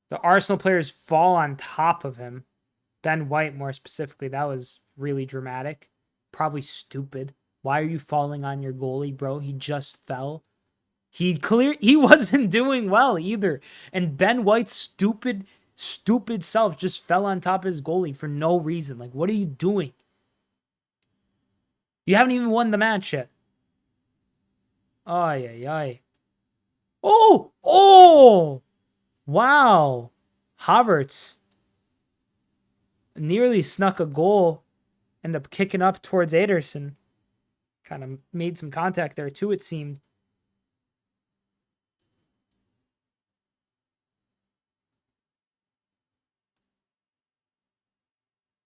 The Arsenal players fall on top of him. Ben White, more specifically. That was really dramatic. Probably stupid. Why are you falling on your goalie, bro? He just fell. He wasn't doing well either. And Ben White's stupid self just fell on top of his goalie for no reason. Like, what are you doing? You haven't even won the match yet. Ay, ay, ay. Oh! Oh! Wow. Havertz nearly snuck a goal. Ended up kicking up towards Ederson. Kind of made some contact there too, it seemed.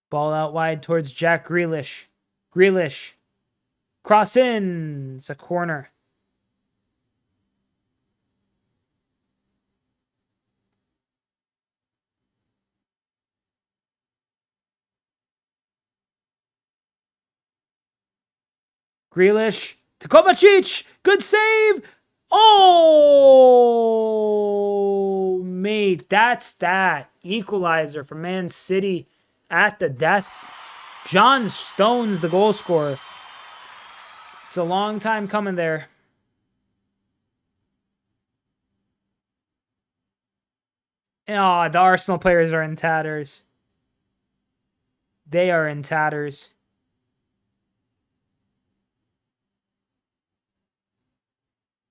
Ball out wide towards Jack Grealish. Grealish. Cross in. It's a corner. Grealish to Kovacic. Good save. Oh, mate, that's that. Equalizer for Man City at the death. John Stones, the goal scorer. It's a long time coming there. Oh, the Arsenal players are in tatters. They are in tatters.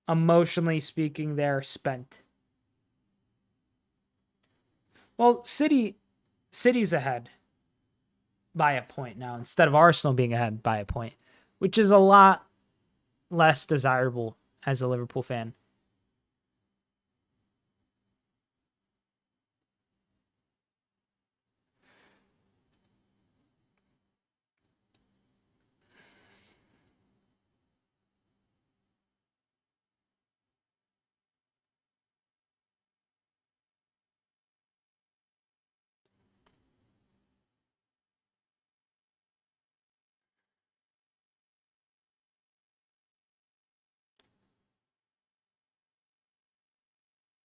Emotionally speaking, they're spent. Well, City's ahead by a point now instead of Arsenal being ahead by a point, which is a lot less desirable as a Liverpool fan.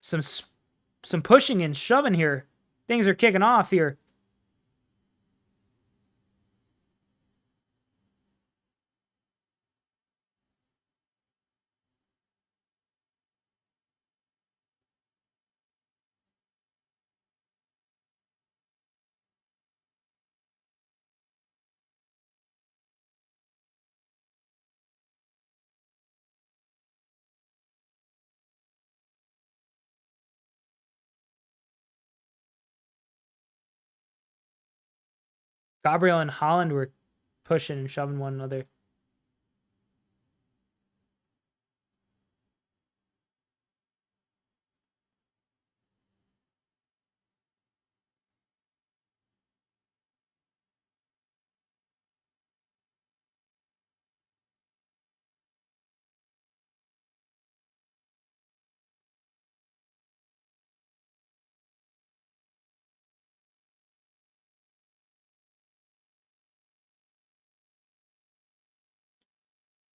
Some pushing and shoving here. Things are kicking off here. Gabriel and Haaland were pushing and shoving one another.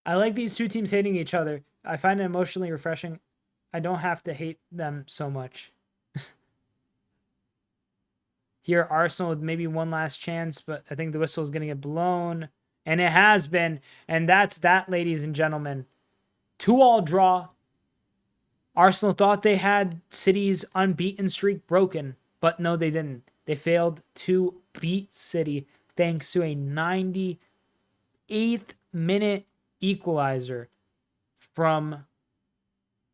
I like these two teams hating each other. I find it emotionally refreshing. I don't have to hate them so much. Here, Arsenal with maybe one last chance, but I think the whistle is going to get blown. And it has been. And that's that, ladies and gentlemen. 2-2 draw. Arsenal thought they had City's unbeaten streak broken, but no, they didn't. They failed to beat City thanks to a 98th minute equalizer from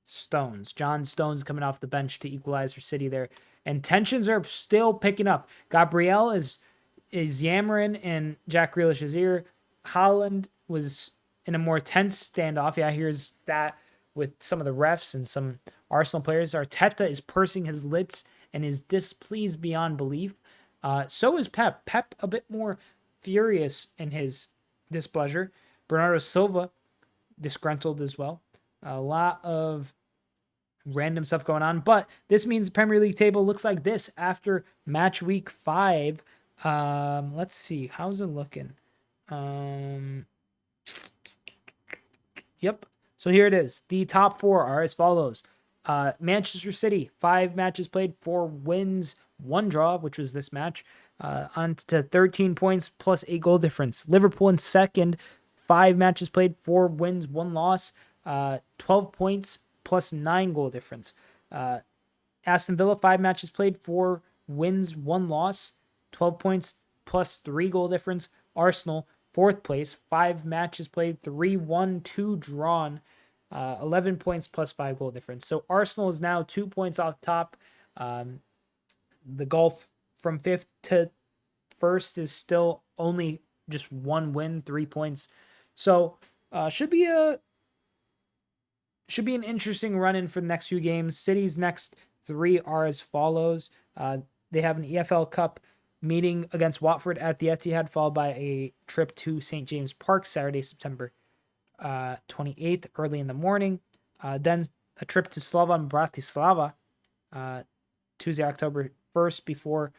Stones. John Stones coming off the bench to equalize for City there. And tensions are still picking up. Gabriel is yammering in Jack Grealish's ear. Haaland was in a more tense standoff. Yeah, here's that with some of the refs and some Arsenal players. Arteta is pursing his lips and is displeased beyond belief. So is Pep. Pep a bit more furious in his displeasure. Bernardo Silva disgruntled as well. A lot of random stuff going on, but this means the Premier League table looks like this after match week 5. Let's see, how's it looking? Yep. So here it is. The top 4 are as follows. Manchester City, 5 matches played, 4 wins, 1 draw, which was this match, on to 13 points plus 8 goal difference. Liverpool in second, 5 matches played, 4 wins, 1 loss, 12 points plus 9 goal difference. Aston Villa, 5 matches played, 4 wins, 1 loss, 12 points plus 3 goal difference. Arsenal, 4th place, 5 matches played, 3 won, 2 drawn, 11 points plus 5 goal difference. So Arsenal is now 2 points off top. The gulf from 5th to 1st is still only just 1 win, 3 points. So should be an interesting run-in for the next few games. City's next 3 are as follows. They have an EFL Cup meeting against Watford at the Etihad, followed by a trip to St. James Park Saturday, September 28th, early in the morning. Then a trip to Slovan Bratislava Tuesday, October 1st, before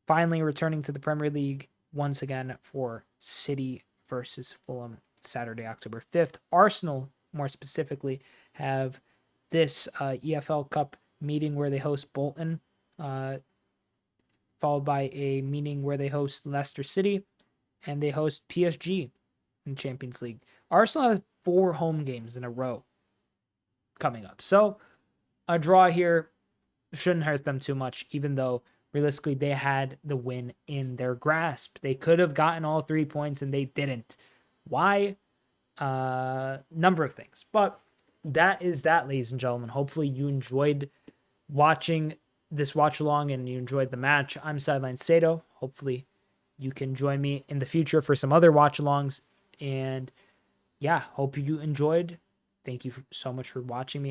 finally returning to the Premier League once again for City versus Fulham Saturday, October 5th. Arsenal, more specifically, have this EFL Cup meeting where they host Bolton, followed by a meeting where they host Leicester City, and they host PSG in Champions League. Arsenal have 4 home games in a row coming up. So a draw here shouldn't hurt them too much, even though realistically they had the win in their grasp. They could have gotten all 3 points and they didn't. Why? Number of things. But that is that, ladies and gentlemen. Hopefully you enjoyed watching this watch along and you enjoyed the match. I'm Sideline Sedo. Hopefully you can join me in the future for some other watch alongs. And yeah, hope you enjoyed. Thank you so much for watching me.